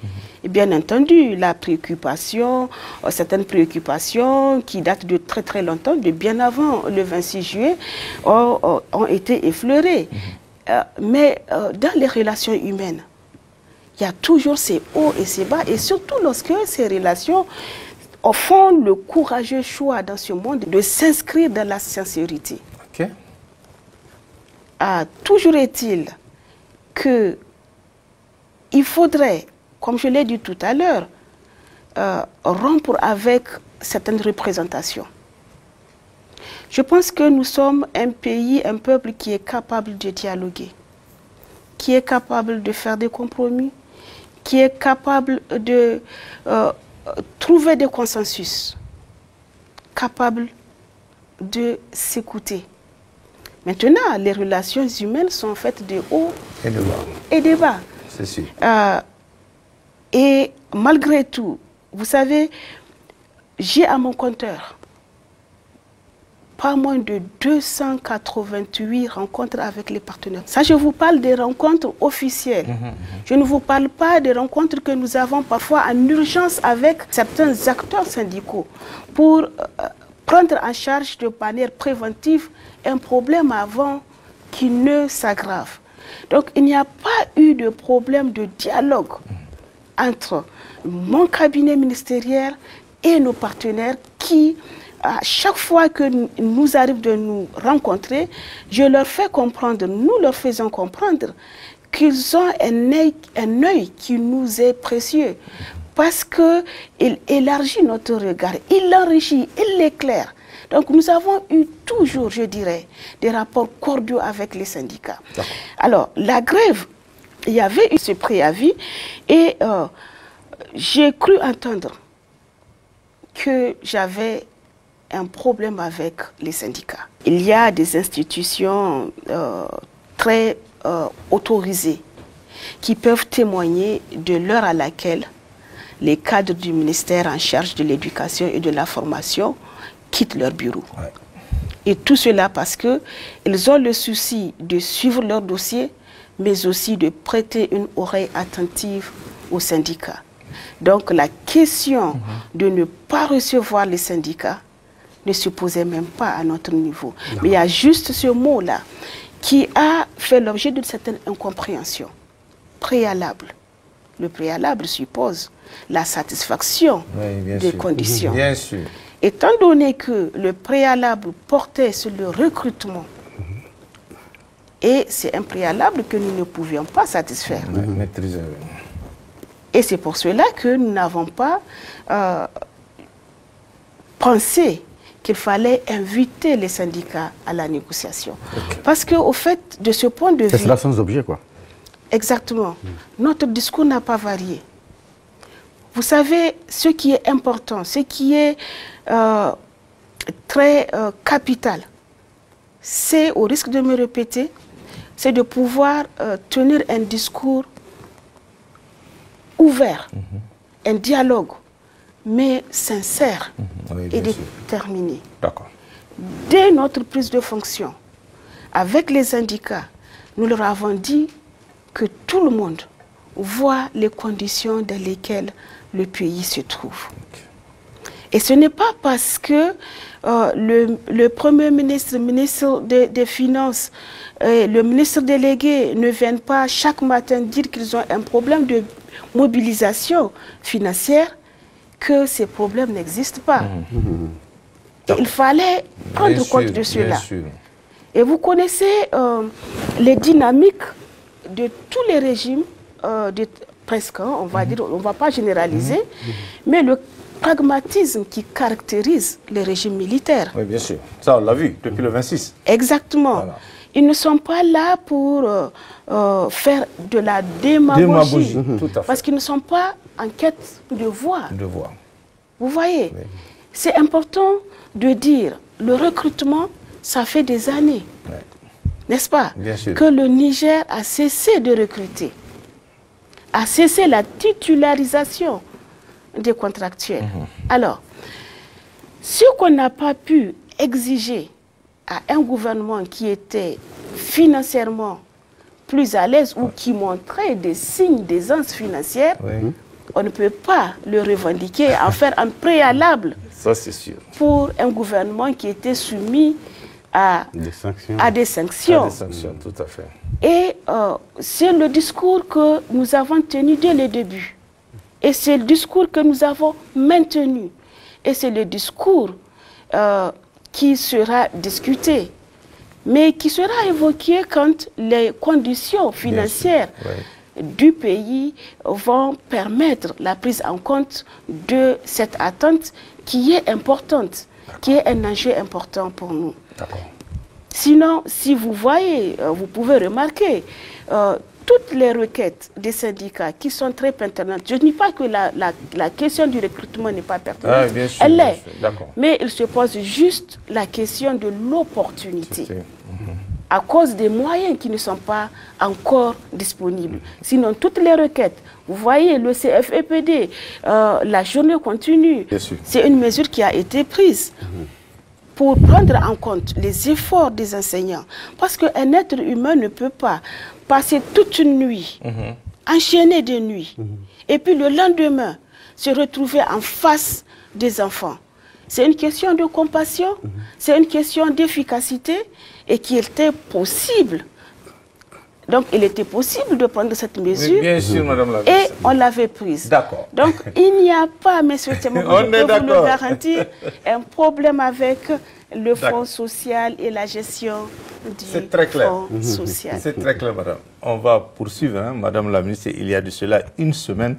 S3: Et bien entendu, la préoccupation, certaines préoccupations qui datent de très très longtemps, de bien avant le 26 juillet, ont été effleurées. Mais dans les relations humaines, il y a toujours ces hauts et ces bas, et surtout lorsque ces relations font le courageux choix dans ce monde de s'inscrire dans la sincérité.
S4: Ok.
S3: Toujours est-il qu'il faudrait, comme je l'ai dit tout à l'heure, rompre avec certaines représentations. Je pense que nous sommes un pays, un peuple qui est capable de dialoguer, qui est capable de faire des compromis, qui est capable de trouver des consensus, capable de s'écouter. Maintenant, les relations humaines sont faites de hauts et de bas.
S4: C'est sûr.
S3: Et malgré tout, vous savez, j'ai à mon compteur pas moins de 288 rencontres avec les partenaires. Ça, je vous parle des rencontres officielles. Je ne vous parle pas des rencontres que nous avons parfois en urgence avec certains acteurs syndicaux pour prendre en charge de manière préventive un problème avant qu'il ne s'aggrave. Donc, il n'y a pas eu de problème de dialogue entre mon cabinet ministériel et nos partenaires qui, à chaque fois que nous arrive de nous rencontrer, je leur fais comprendre, nous leur faisons comprendre qu'ils ont un œil qui nous est précieux parce qu'il élargit notre regard, il l'enrichit, il l'éclaire. Donc nous avons eu toujours, je dirais, des rapports cordiaux avec les syndicats. Alors, la grève, il y avait eu ce préavis et j'ai cru entendre que j'avais un problème avec les syndicats. Il y a des institutions très autorisées qui peuvent témoigner de l'heure à laquelle les cadres du ministère en charge de l'éducation et de la formation quittent leur bureau. Ouais. Et tout cela parce qu'ils ont le souci de suivre leur dossier, mais aussi de prêter une oreille attentive aux syndicats. Donc la question de ne pas recevoir les syndicats ne se posait même pas à notre niveau. Non. Mais il y a juste ce mot-là qui a fait l'objet d'une certaine incompréhension préalable. Le préalable suppose la satisfaction des conditions.
S4: Bien sûr.
S3: Étant donné que le préalable portait sur le recrutement, et c'est un préalable que nous ne pouvions pas satisfaire.
S4: Maîtriser.
S3: Et c'est pour cela que nous n'avons pas pensé qu'il fallait inviter les syndicats à la négociation. Parce qu'au fait, de ce point de vue...
S2: C'est cela sans objet, quoi.
S3: Exactement. Notre discours n'a pas varié. Vous savez, ce qui est important, ce qui est très capital, c'est, au risque de me répéter, c'est de pouvoir tenir un discours ouvert, un dialogue, mais sincère et déterminé.
S4: D'accord.
S3: Dès notre prise de fonction, avec les syndicats, nous leur avons dit que tout le monde voit les conditions dans lesquelles le pays se trouve. Et ce n'est pas parce que le Premier ministre, le ministre des Finances, le ministre délégué ne viennent pas chaque matin dire qu'ils ont un problème de mobilisation financière que ces problèmes n'existent pas. Il fallait prendre compte de cela. Et vous connaissez les dynamiques de tous les régimes, presque, on va dire, on ne va pas généraliser, mais pragmatisme qui caractérise le régime militaire.
S4: Oui, bien sûr. Ça, on l'a vu depuis le 26.
S3: Exactement. Voilà. Ils ne sont pas là pour faire de la démagogie.
S4: Tout à fait.
S3: Parce qu'ils ne sont pas en quête de voix. Vous voyez, oui. C'est important de dire, le recrutement, ça fait des années, n'est-ce pas, que le Niger a cessé de recruter, a cessé la titularisation des contractuels. Alors, ce qu'on n'a pas pu exiger à un gouvernement qui était financièrement plus à l'aise ou qui montrait des signes d'aisance financière, on ne peut pas le revendiquer, en faire un préalable.
S4: Ça, c'est sûr.
S3: Pour un gouvernement qui était soumis à des sanctions. À des sanctions,
S4: tout à fait.
S3: Et c'est le discours que nous avons tenu dès le début. Et c'est le discours que nous avons maintenu. Et c'est le discours qui sera discuté, mais qui sera évoqué quand les conditions financières du pays vont permettre la prise en compte de cette attente qui est importante, qui est un enjeu important pour nous. Sinon, si vous voyez, vous pouvez remarquer, toutes les requêtes des syndicats qui sont très pertinentes, je ne dis pas que la question du recrutement n'est pas pertinente, elle l'est, mais il se pose juste la question de l'opportunité, à cause des moyens qui ne sont pas encore disponibles. Sinon, toutes les requêtes, vous voyez, le CFEPD, la journée continue, c'est une mesure qui a été prise pour prendre en compte les efforts des enseignants. Parce qu'un être humain ne peut pas passer toute une nuit, enchaîner des nuits, et puis le lendemain, se retrouver en face des enfants. C'est une question de compassion, c'est une question d'efficacité, et qui était possible. Donc, il était possible de prendre cette mesure.
S4: Bien sûr, Madame la
S3: et on l'avait prise.
S4: D'accord.
S3: Donc, il n'y a pas, monsieur Thémo, je peux vous le garantir, un problème avec le fonds social et la gestion du fonds social.
S4: C'est très clair, madame. On va poursuivre, hein, madame la ministre. Il y a de cela une semaine,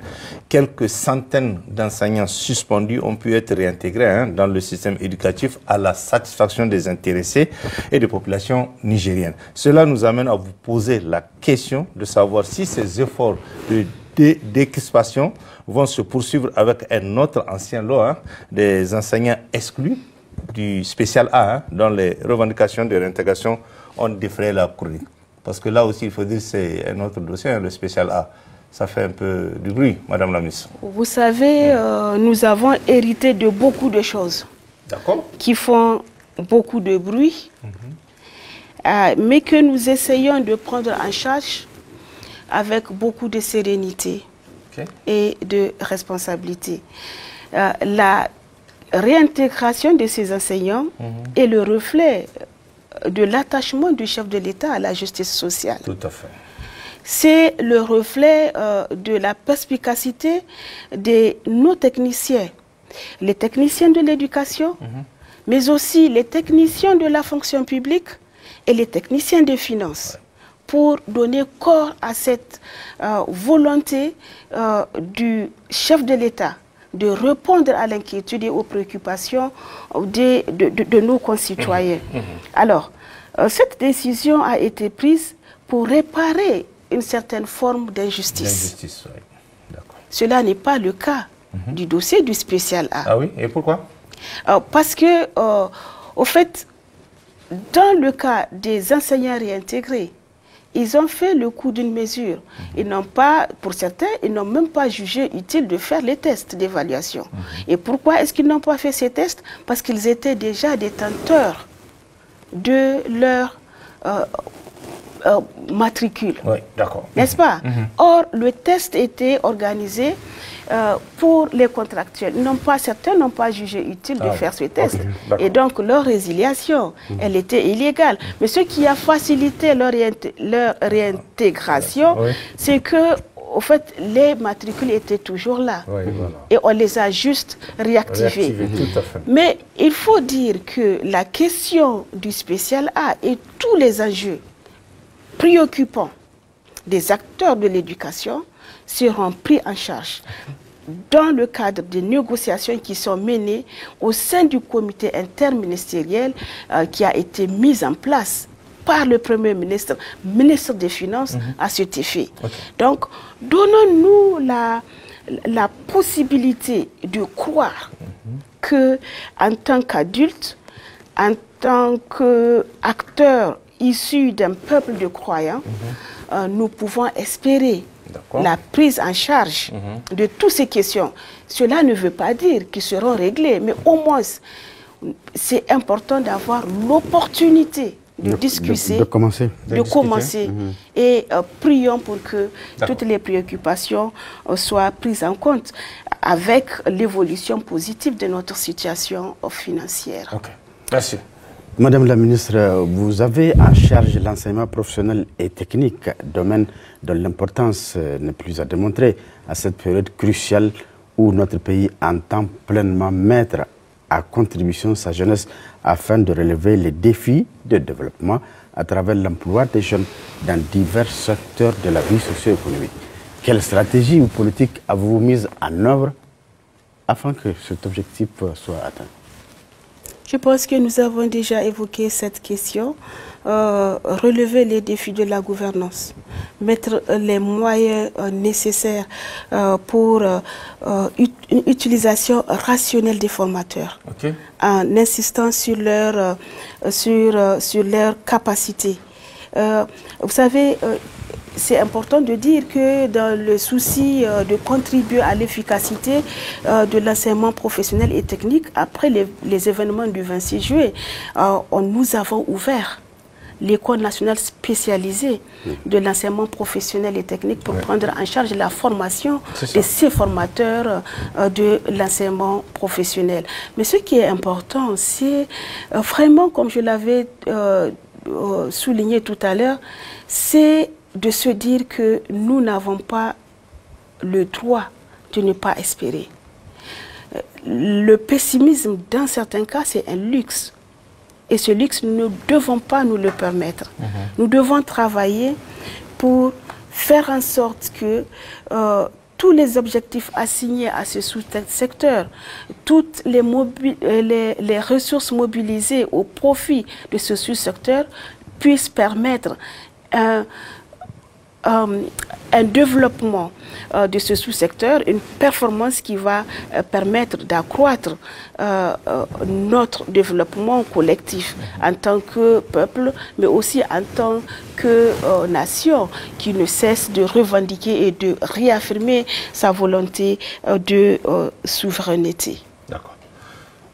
S4: quelques centaines d'enseignants suspendus ont pu être réintégrés dans le système éducatif à la satisfaction des intéressés et des populations nigériennes. Cela nous amène à vous poser la question de savoir si ces efforts de décrispation vont se poursuivre avec un autre ancien lot des enseignants exclus du spécial A, dont les revendications de réintégration ont défrayé la chronique. Parce que là aussi, il faut dire que c'est un autre dossier, le spécial A. Ça fait un peu du bruit, madame la ministre.
S3: Vous savez, nous avons hérité de beaucoup de choses qui font beaucoup de bruit, mais que nous essayons de prendre en charge avec beaucoup de sérénité et de responsabilité. La réintégration de ces enseignants est le reflet de l'attachement du chef de l'État à la justice sociale.
S4: Tout à fait.
S3: C'est le reflet de la perspicacité de nos techniciens, les techniciens de l'éducation, mais aussi les techniciens de la fonction publique et les techniciens des finances, pour donner corps à cette volonté du chef de l'État de répondre à l'inquiétude et aux préoccupations de nos concitoyens. Alors, cette décision a été prise pour réparer une certaine forme d'injustice. Cela n'est pas le cas du dossier du spécial A.
S4: Ah oui, et pourquoi?
S3: Parce que, au fait, dans le cas des enseignants réintégrés, ils ont fait le coup d'une mesure. Ils n'ont pas, pour certains, ils n'ont même pas jugé utile de faire les tests d'évaluation. Et pourquoi est-ce qu'ils n'ont pas fait ces tests? Parce qu'ils étaient déjà détenteurs de leur matricule.
S4: Oui, d'accord.
S3: N'est-ce pas? Or, le test était organisé pour les contractuels. Certains n'ont pas jugé utile de faire ce test. Et donc, leur résiliation, elle était illégale. Mais ce qui a facilité leur réintégration, c'est que, au fait, les matricules étaient toujours là. Et on les a juste réactivés.
S4: Tout à fait.
S3: Mais il faut dire que la question du spécial A et tous les enjeux préoccupants des acteurs de l'éducation seront pris en charge dans le cadre des négociations qui sont menées au sein du comité interministériel qui a été mis en place par le Premier ministre, ministre des Finances, à cet effet. Donc, donnons-nous la possibilité de croire que, en tant qu'adulte, en tant qu'acteur issu d'un peuple de croyants, nous pouvons espérer la prise en charge de toutes ces questions. Cela ne veut pas dire qu'ils seront réglés, mais au moins, c'est important d'avoir l'opportunité de discuter,
S2: de commencer.
S3: Et prions pour que toutes les préoccupations soient prises en compte avec l'évolution positive de notre situation financière.
S4: Merci.
S2: Madame la ministre, vous avez en charge l'enseignement professionnel et technique, domaine dont l'importance n'est plus à démontrer à cette période cruciale où notre pays entend pleinement mettre à contribution sa jeunesse afin de relever les défis de développement à travers l'emploi des jeunes dans divers secteurs de la vie socio-économique. Quelle stratégie ou politique avez-vous mise en œuvre afin que cet objectif soit atteint?
S3: Je pense que nous avons déjà évoqué cette question. Relever les défis de la gouvernance, mettre les moyens nécessaires pour une utilisation rationnelle des formateurs, en insistant sur leur capacité. Vous savez, c'est important de dire que dans le souci de contribuer à l'efficacité de l'enseignement professionnel et technique, après les événements du 26 juillet, nous avons ouvert l'École nationale spécialisée de l'enseignement professionnel et technique pour prendre en charge la formation de ces formateurs de l'enseignement professionnel. Mais ce qui est important, c'est vraiment, comme je l'avais souligné tout à l'heure, c'est de se dire que nous n'avons pas le droit de ne pas espérer. Le pessimisme, dans certains cas, c'est un luxe. Et ce luxe, nous ne devons pas nous le permettre. Nous devons travailler pour faire en sorte que tous les objectifs assignés à ce sous-secteur, toutes les ressources mobilisées au profit de ce sous-secteur puissent permettre un développement de ce sous-secteur, une performance qui va permettre d'accroître notre développement collectif en tant que peuple, mais aussi en tant que nation qui ne cesse de revendiquer et de réaffirmer sa volonté de souveraineté.
S4: D'accord.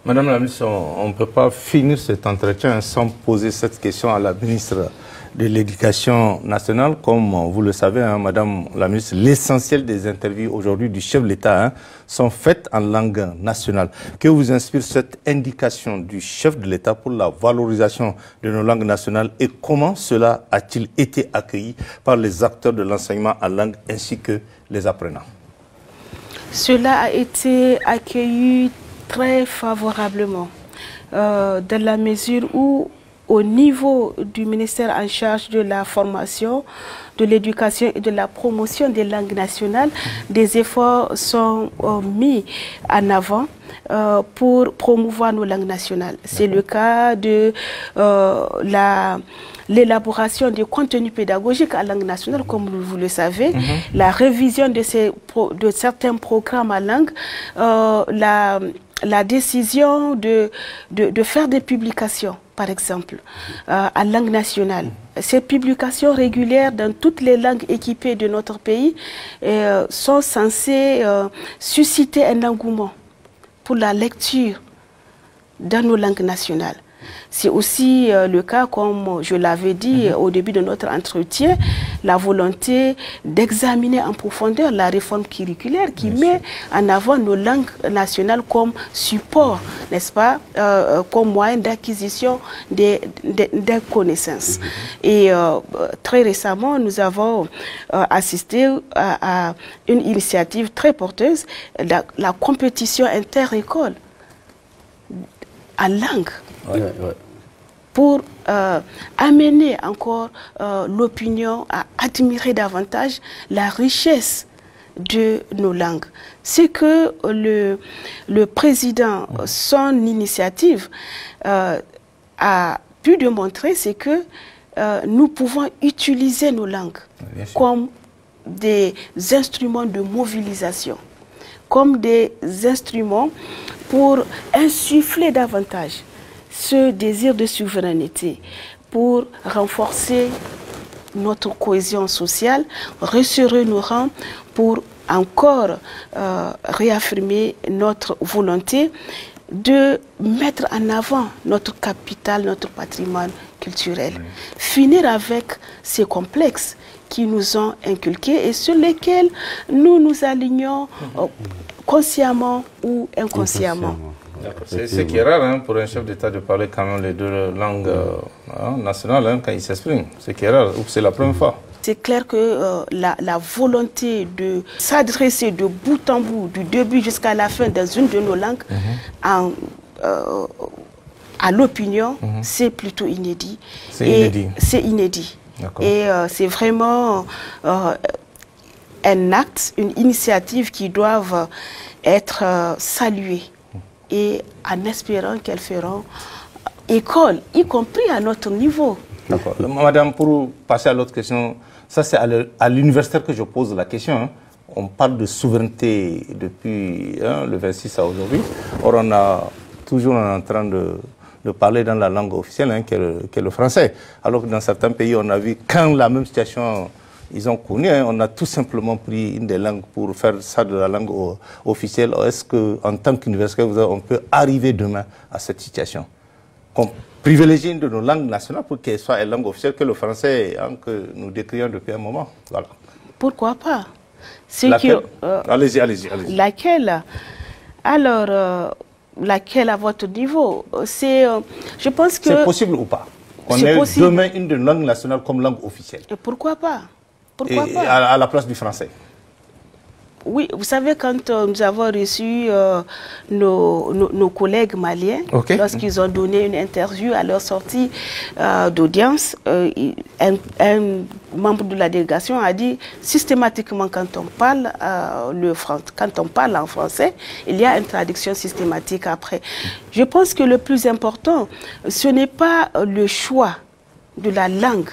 S4: Madame la ministre, on ne peut pas finir cet entretien sans poser cette question à la ministre de l'Éducation nationale. Comme vous le savez, Madame la ministre, l'essentiel des interviews aujourd'hui du chef de l'État sont faites en langue nationale. Que vous inspire cette indication du chef de l'État pour la valorisation de nos langues nationales et comment cela a-t-il été accueilli par les acteurs de l'enseignement en langue ainsi que les apprenants?
S3: Cela a été accueilli très favorablement dans la mesure où au niveau du ministère en charge de la formation, de l'éducation et de la promotion des langues nationales, des efforts sont mis en avant pour promouvoir nos langues nationales. C'est le cas de l'élaboration des contenus pédagogiques en langue nationale, comme vous le savez, la révision de certains programmes en langue, la décision de faire des publications, par exemple, en langue nationale. Ces publications régulières dans toutes les langues équipées de notre pays sont censées susciter un engouement pour la lecture dans nos langues nationales. C'est aussi le cas, comme je l'avais dit au début de notre entretien, la volonté d'examiner en profondeur la réforme curriculaire qui met en avant nos langues nationales comme support, n'est-ce pas, comme moyen d'acquisition des connaissances. Et très récemment, nous avons assisté à une initiative très porteuse, la compétition inter-école en langue. Pour amener encore l'opinion à admirer davantage la richesse de nos langues. Ce que le président, son initiative, a pu démontrer, c'est que nous pouvons utiliser nos langues comme des instruments de mobilisation, comme des instruments pour insuffler davantage ce désir de souveraineté, pour renforcer notre cohésion sociale, resserrer nos rangs, pour encore réaffirmer notre volonté de mettre en avant notre capital, notre patrimoine culturel. Finir avec ces complexes qui nous ont inculqués et sur lesquels nous nous alignons consciemment ou inconsciemment.
S4: C'est ce qui est rare hein, pour un chef d'État de parler quand même les deux langues nationales hein, quand il s'exprime. C'est qui est rare, c'est la première fois.
S3: C'est clair que la volonté de s'adresser de bout en bout, du début jusqu'à la fin, dans une de nos langues, à l'opinion, c'est plutôt inédit.
S4: C'est inédit.
S3: C'est inédit. Et c'est vraiment un acte, une initiative qui doivent être saluées. Et en espérant qu'elles feront école, y compris à notre niveau.
S4: D'accord. Madame, pour passer à l'autre question, ça c'est à l'universitaire que je pose la question. Hein. On parle de souveraineté depuis le 26 à aujourd'hui. Or, on a toujours en train de parler dans la langue officielle, hein, qui est le français. Alors que dans certains pays, on a vu quand la même situation ils ont connu, hein, on a tout simplement pris une des langues pour faire ça de la langue officielle. Est-ce qu'en tant qu'universitaire, on peut arriver demain à cette situation? Qu'on privilégie une de nos langues nationales pour qu'elle soit une langue officielle que le français hein, que nous décrions depuis un moment. Voilà.
S3: Pourquoi pas?
S4: Allez-y, allez-y.
S3: Laquelle? Alors, laquelle à votre niveau? Je pense que...
S4: C'est possible ou pas? Qu'on ait demain une de nos langues nationales comme langue officielle.
S3: Et pourquoi pas? Pourquoi pas?
S4: À la place du français.
S3: Oui, vous savez, quand nous avons reçu nos collègues maliens, lorsqu'ils ont donné une interview à leur sortie d'audience, un membre de la délégation a dit systématiquement quand on parle en français, il y a une traduction systématique après. Je pense que le plus important, ce n'est pas le choix de la langue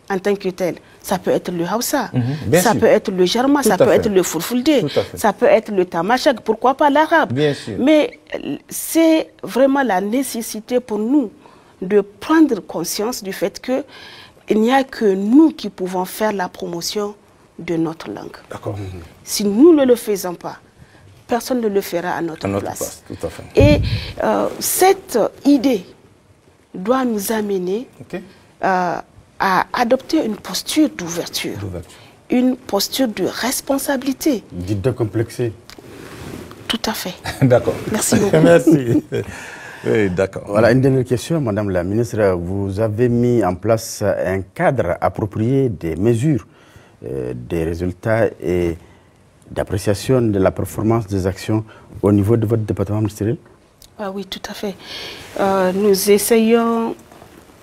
S3: en tant que telle. Ça peut être le Hausa, ça peut être le Jarma, ça peut être le Fulfulde, ça peut être le Tamashek, pourquoi pas l'arabe. Mais c'est vraiment la nécessité pour nous de prendre conscience du fait qu'il n'y a que nous qui pouvons faire la promotion de notre langue. Si nous ne le faisons pas, personne ne le fera à notre place.
S4: Tout à fait.
S3: Et cette idée doit nous amener à adopter une posture d'ouverture, une posture de responsabilité.
S2: Dites décomplexé.
S3: Tout à fait.
S4: D'accord.
S3: Merci beaucoup.
S2: Merci.
S4: Oui, d'accord.
S2: Voilà, une dernière question, Madame la Ministre. Vous avez mis en place un cadre approprié des mesures, des résultats et d'appréciation de la performance des actions au niveau de votre département ministériel?
S3: Ah oui, tout à fait. Nous essayons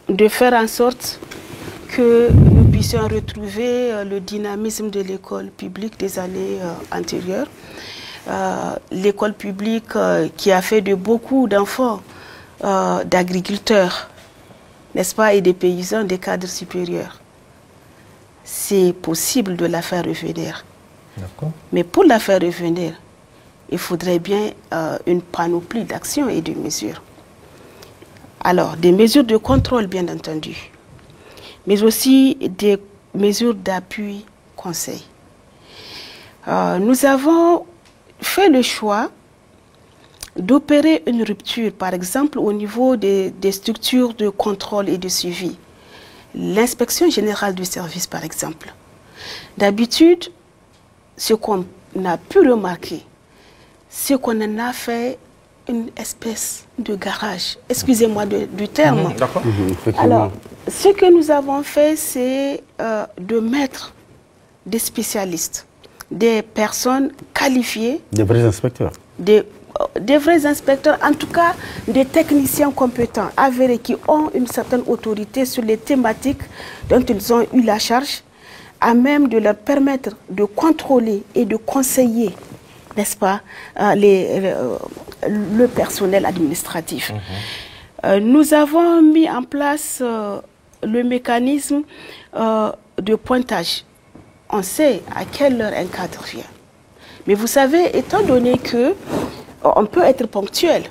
S3: de faire en sorte que nous puissions retrouver le dynamisme de l'école publique des années antérieures. L'école publique qui a fait de beaucoup d'enfants d'agriculteurs, n'est-ce pas, et des paysans, des cadres supérieurs. C'est possible de la faire revenir. Mais pour la faire revenir, il faudrait bien une panoplie d'actions et de mesures. Alors, des mesures de contrôle, bien entendu, mais aussi des mesures d'appui, conseil. Nous avons fait le choix d'opérer une rupture, par exemple, au niveau des structures de contrôle et de suivi. L'inspection générale du service, par exemple. D'habitude, ce qu'on a pu remarquer, c'est qu'on en a fait une espèce de garage. Excusez-moi du terme.
S4: D'accord.
S3: Alors, ce que nous avons fait, c'est de mettre des spécialistes, des personnes qualifiées.
S2: Des vrais inspecteurs.
S3: Des vrais inspecteurs, en tout cas des techniciens compétents, avérés, qui ont une certaine autorité sur les thématiques dont ils ont eu la charge, à même de leur permettre de contrôler et de conseiller, n'est-ce pas, le personnel administratif. Nous avons mis en place le mécanisme de pointage. On sait à quelle heure un cadre vient. Mais vous savez, étant donné que on peut être ponctuel.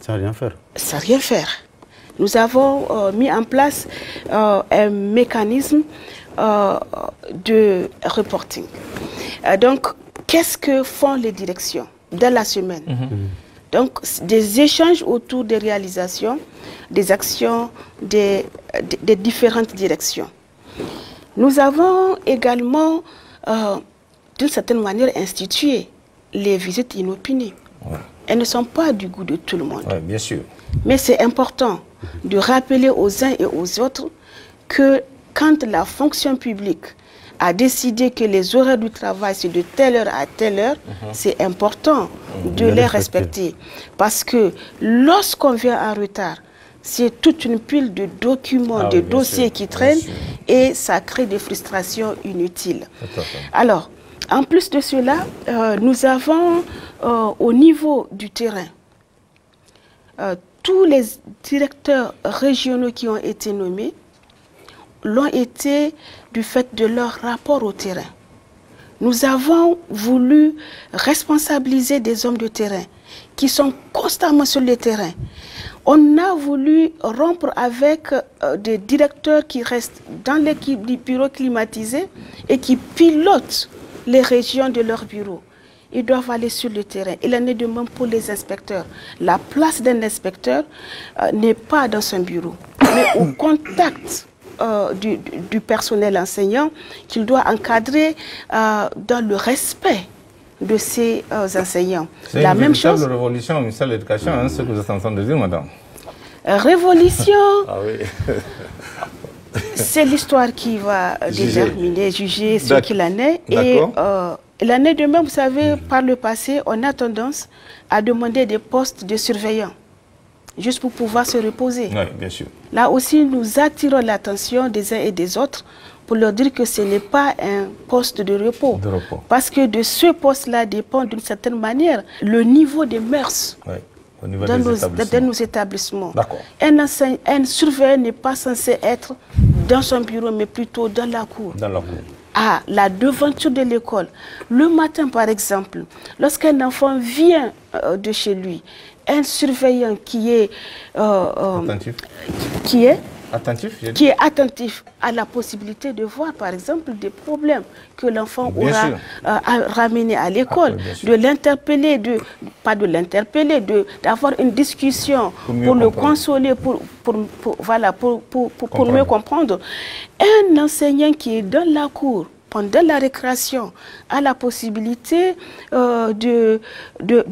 S2: Sans rien faire.
S3: Sans rien faire. Nous avons mis en place un mécanisme de reporting. Donc, qu'est-ce que font les directions dans la semaine? Donc, des échanges autour des réalisations, des actions des différentes directions. Nous avons également, d'une certaine manière, institué les visites inopinées. Ouais. Elles ne sont pas du goût de tout le monde.
S4: Ouais, bien sûr.
S3: Mais c'est important de rappeler aux uns et aux autres que quand la fonction publique a décidé que les horaires du travail, c'est de telle heure à telle heure, c'est important de les respecter. Parce que lorsqu'on vient en retard, c'est toute une pile de documents, de dossiers qui traînent et ça crée des frustrations inutiles. Alors, en plus de cela, nous avons au niveau du terrain, tous les directeurs régionaux qui ont été nommés l'ont été du fait de leur rapport au terrain. Nous avons voulu responsabiliser des hommes de terrain qui sont constamment sur le terrain. On a voulu rompre avec des directeurs qui restent dans l'équipe du bureau climatisé et qui pilotent les régions de leur bureau. Ils doivent aller sur le terrain. Il en est de même pour les inspecteurs. La place d'un inspecteur n'est pas dans son bureau, mais au contact du personnel enseignant qu'il doit encadrer dans le respect de ses enseignants.
S4: C'est une véritable révolution au ministère de l'Éducation, hein, ce que vous êtes en train de dire, madame.
S3: Révolution, c'est l'histoire qui va déterminer, juger ce qu'il en est. Et l'année de même, vous savez, par le passé, on a tendance à demander des postes de surveillants, juste pour pouvoir se reposer.
S4: Oui, bien sûr.
S3: Là aussi, nous attirons l'attention des uns et des autres pour leur dire que ce n'est pas un poste de repos. Parce que de ce poste-là dépend d'une certaine manière le niveau des mœurs dans nos établissements. Un surveillant n'est pas censé être dans son bureau, mais plutôt dans la cour. À la devanture de l'école. Le matin, par exemple, lorsqu'un enfant vient de chez lui, un surveillant qui est attentif à la possibilité de voir, par exemple, des problèmes que l'enfant aura ramenés à l'école, de l'interpeller, pas de l'interpeller, d'avoir une discussion pour le consoler, pour mieux comprendre. Un enseignant qui est dans la cour, pendant la récréation, a la possibilité de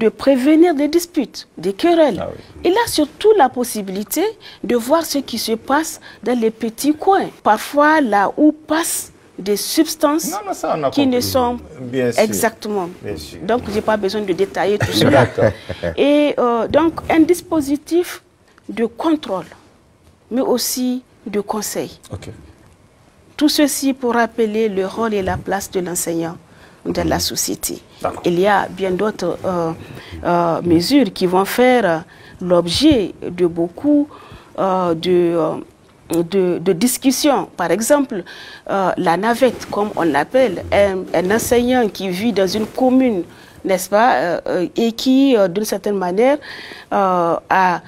S3: prévenir des disputes, des querelles. Il a surtout la possibilité de voir ce qui se passe dans les petits coins. Parfois, là où passent des substances qui ne sont exactement. Donc, je n'ai pas besoin de détailler tout cela. Et donc, un dispositif de contrôle, mais aussi de conseil. Tout ceci pour rappeler le rôle et la place de l'enseignant dans la société. Il y a bien d'autres mesures qui vont faire l'objet de beaucoup de discussions. Par exemple, la navette, comme on l'appelle, un enseignant qui vit dans une commune, n'est-ce pas, et qui, d'une certaine manière, a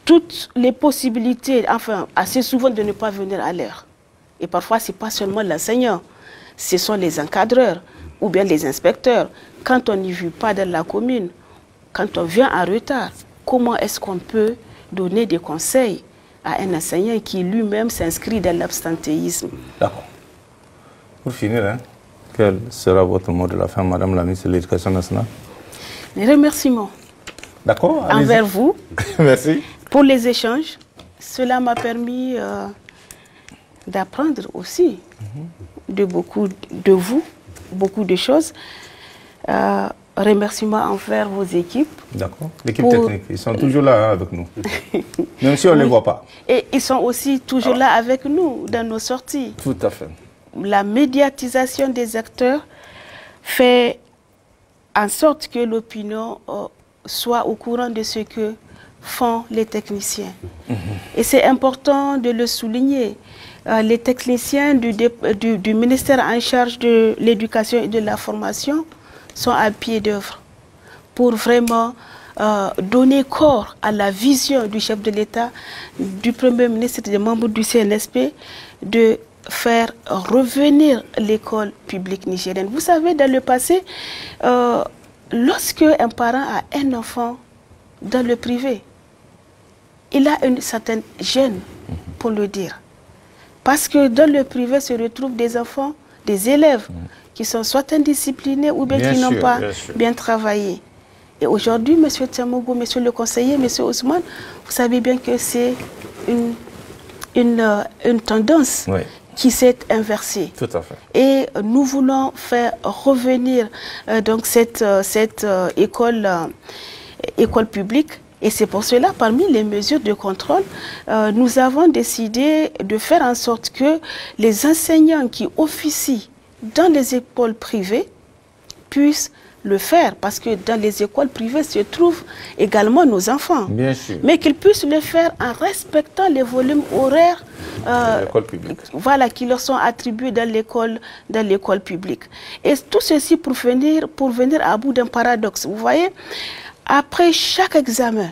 S3: toutes les possibilités, enfin, assez souvent de ne pas venir à l'heure. Et parfois, ce n'est pas seulement l'enseignant, ce sont les encadreurs ou bien les inspecteurs. Quand on n'y vit pas dans la commune, quand on vient en retard, comment est-ce qu'on peut donner des conseils à un enseignant qui lui-même s'inscrit dans l'abstentéisme?
S4: D'accord. Pour finir, hein, quel sera votre mot de la fin, Madame la ministre de l'Éducation nationale?
S3: Les remerciements.
S4: D'accord.
S3: Envers vous.
S4: Merci.
S3: Pour les échanges. Cela m'a permis d'apprendre aussi de beaucoup de vous, beaucoup de choses. Remerciements envers vos équipes.
S4: D'accord. L'équipe technique, ils sont toujours là avec nous, même si on ne les voit pas.
S3: Et ils sont aussi toujours là avec nous dans nos sorties.
S4: Tout à fait.
S3: la médiatisation des acteurs fait en sorte que l'opinion soit au courant de ce que font les techniciens. Et c'est important de le souligner. Les techniciens du ministère en charge de l'éducation et de la formation sont à pied d'œuvre pour vraiment donner corps à la vision du chef de l'État, du Premier ministre et des membres du CNSP de faire revenir l'école publique nigérienne. Vous savez, dans le passé, lorsque un parent a un enfant dans le privé, il a une certaine gêne, pour le dire. Parce que dans le privé se retrouvent des enfants, des élèves qui sont soit indisciplinés ou bien qui n'ont pas bien travaillé. Et aujourd'hui, M. Tchamogo, M. le conseiller, M. Ousmane, vous savez bien que c'est une tendance qui s'est inversée.
S4: Tout à fait.
S3: Et nous voulons faire revenir donc cette école publique. Et c'est pour cela, parmi les mesures de contrôle, nous avons décidé de faire en sorte que les enseignants qui officient dans les écoles privées puissent le faire, parce que dans les écoles privées se trouvent également nos enfants.
S4: Bien sûr.
S3: Mais qu'ils puissent le faire en respectant les volumes horaires
S4: publique.
S3: Voilà, qui leur sont attribués dans l'école publique. Et tout ceci pour venir à bout d'un paradoxe. Vous voyez, après chaque examen,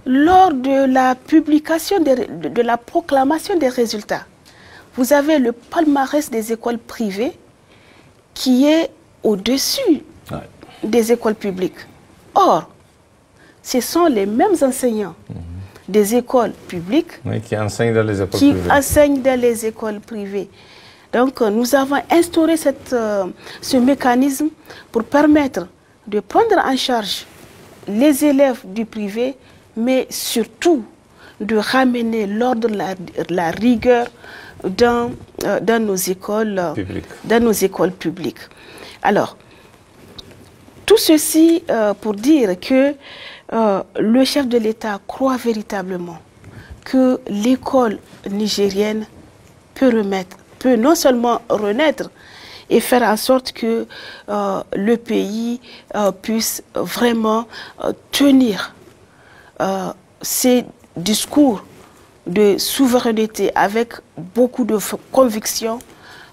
S3: lors de la publication, de la proclamation des résultats, vous avez le palmarès des écoles privées qui est au-dessus des écoles publiques. Or, ce sont les mêmes enseignants des écoles publiques
S4: qui enseignent dans les écoles privées. Donc, nous avons instauré ce mécanisme pour permettre de prendre en charge les élèves du privé, mais surtout de ramener l'ordre, la rigueur dans nos écoles publiques. Alors, tout ceci pour dire que le chef de l'État croit véritablement que l'école nigérienne peut non seulement renaître et faire en sorte que le pays puisse vraiment tenir ses discours de souveraineté avec beaucoup de conviction,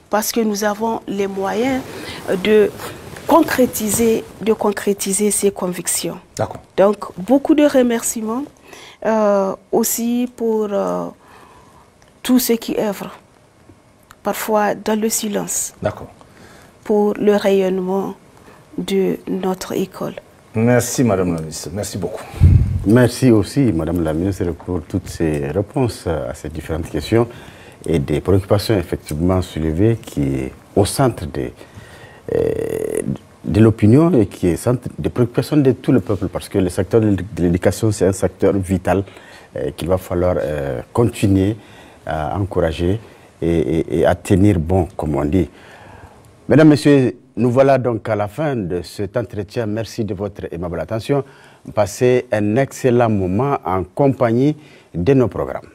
S4: parce que nous avons les moyens de concrétiser ces convictions. Donc, beaucoup de remerciements aussi pour tous ceux qui œuvrent, parfois dans le silence, pour le rayonnement de notre école. Merci, Madame la Ministre. Merci beaucoup.
S2: Merci aussi, Madame la Ministre, pour toutes ces réponses à ces différentes questions et des préoccupations effectivement soulevées qui est au centre de l'opinion et qui est centre des préoccupations de tout le peuple, parce que le secteur de l'éducation, c'est un secteur vital qu'il va falloir continuer à encourager et à tenir bon, comme on dit. Mesdames, Messieurs, nous voilà donc à la fin de cet entretien. Merci de votre aimable attention. Passez un excellent moment en compagnie de nos programmes.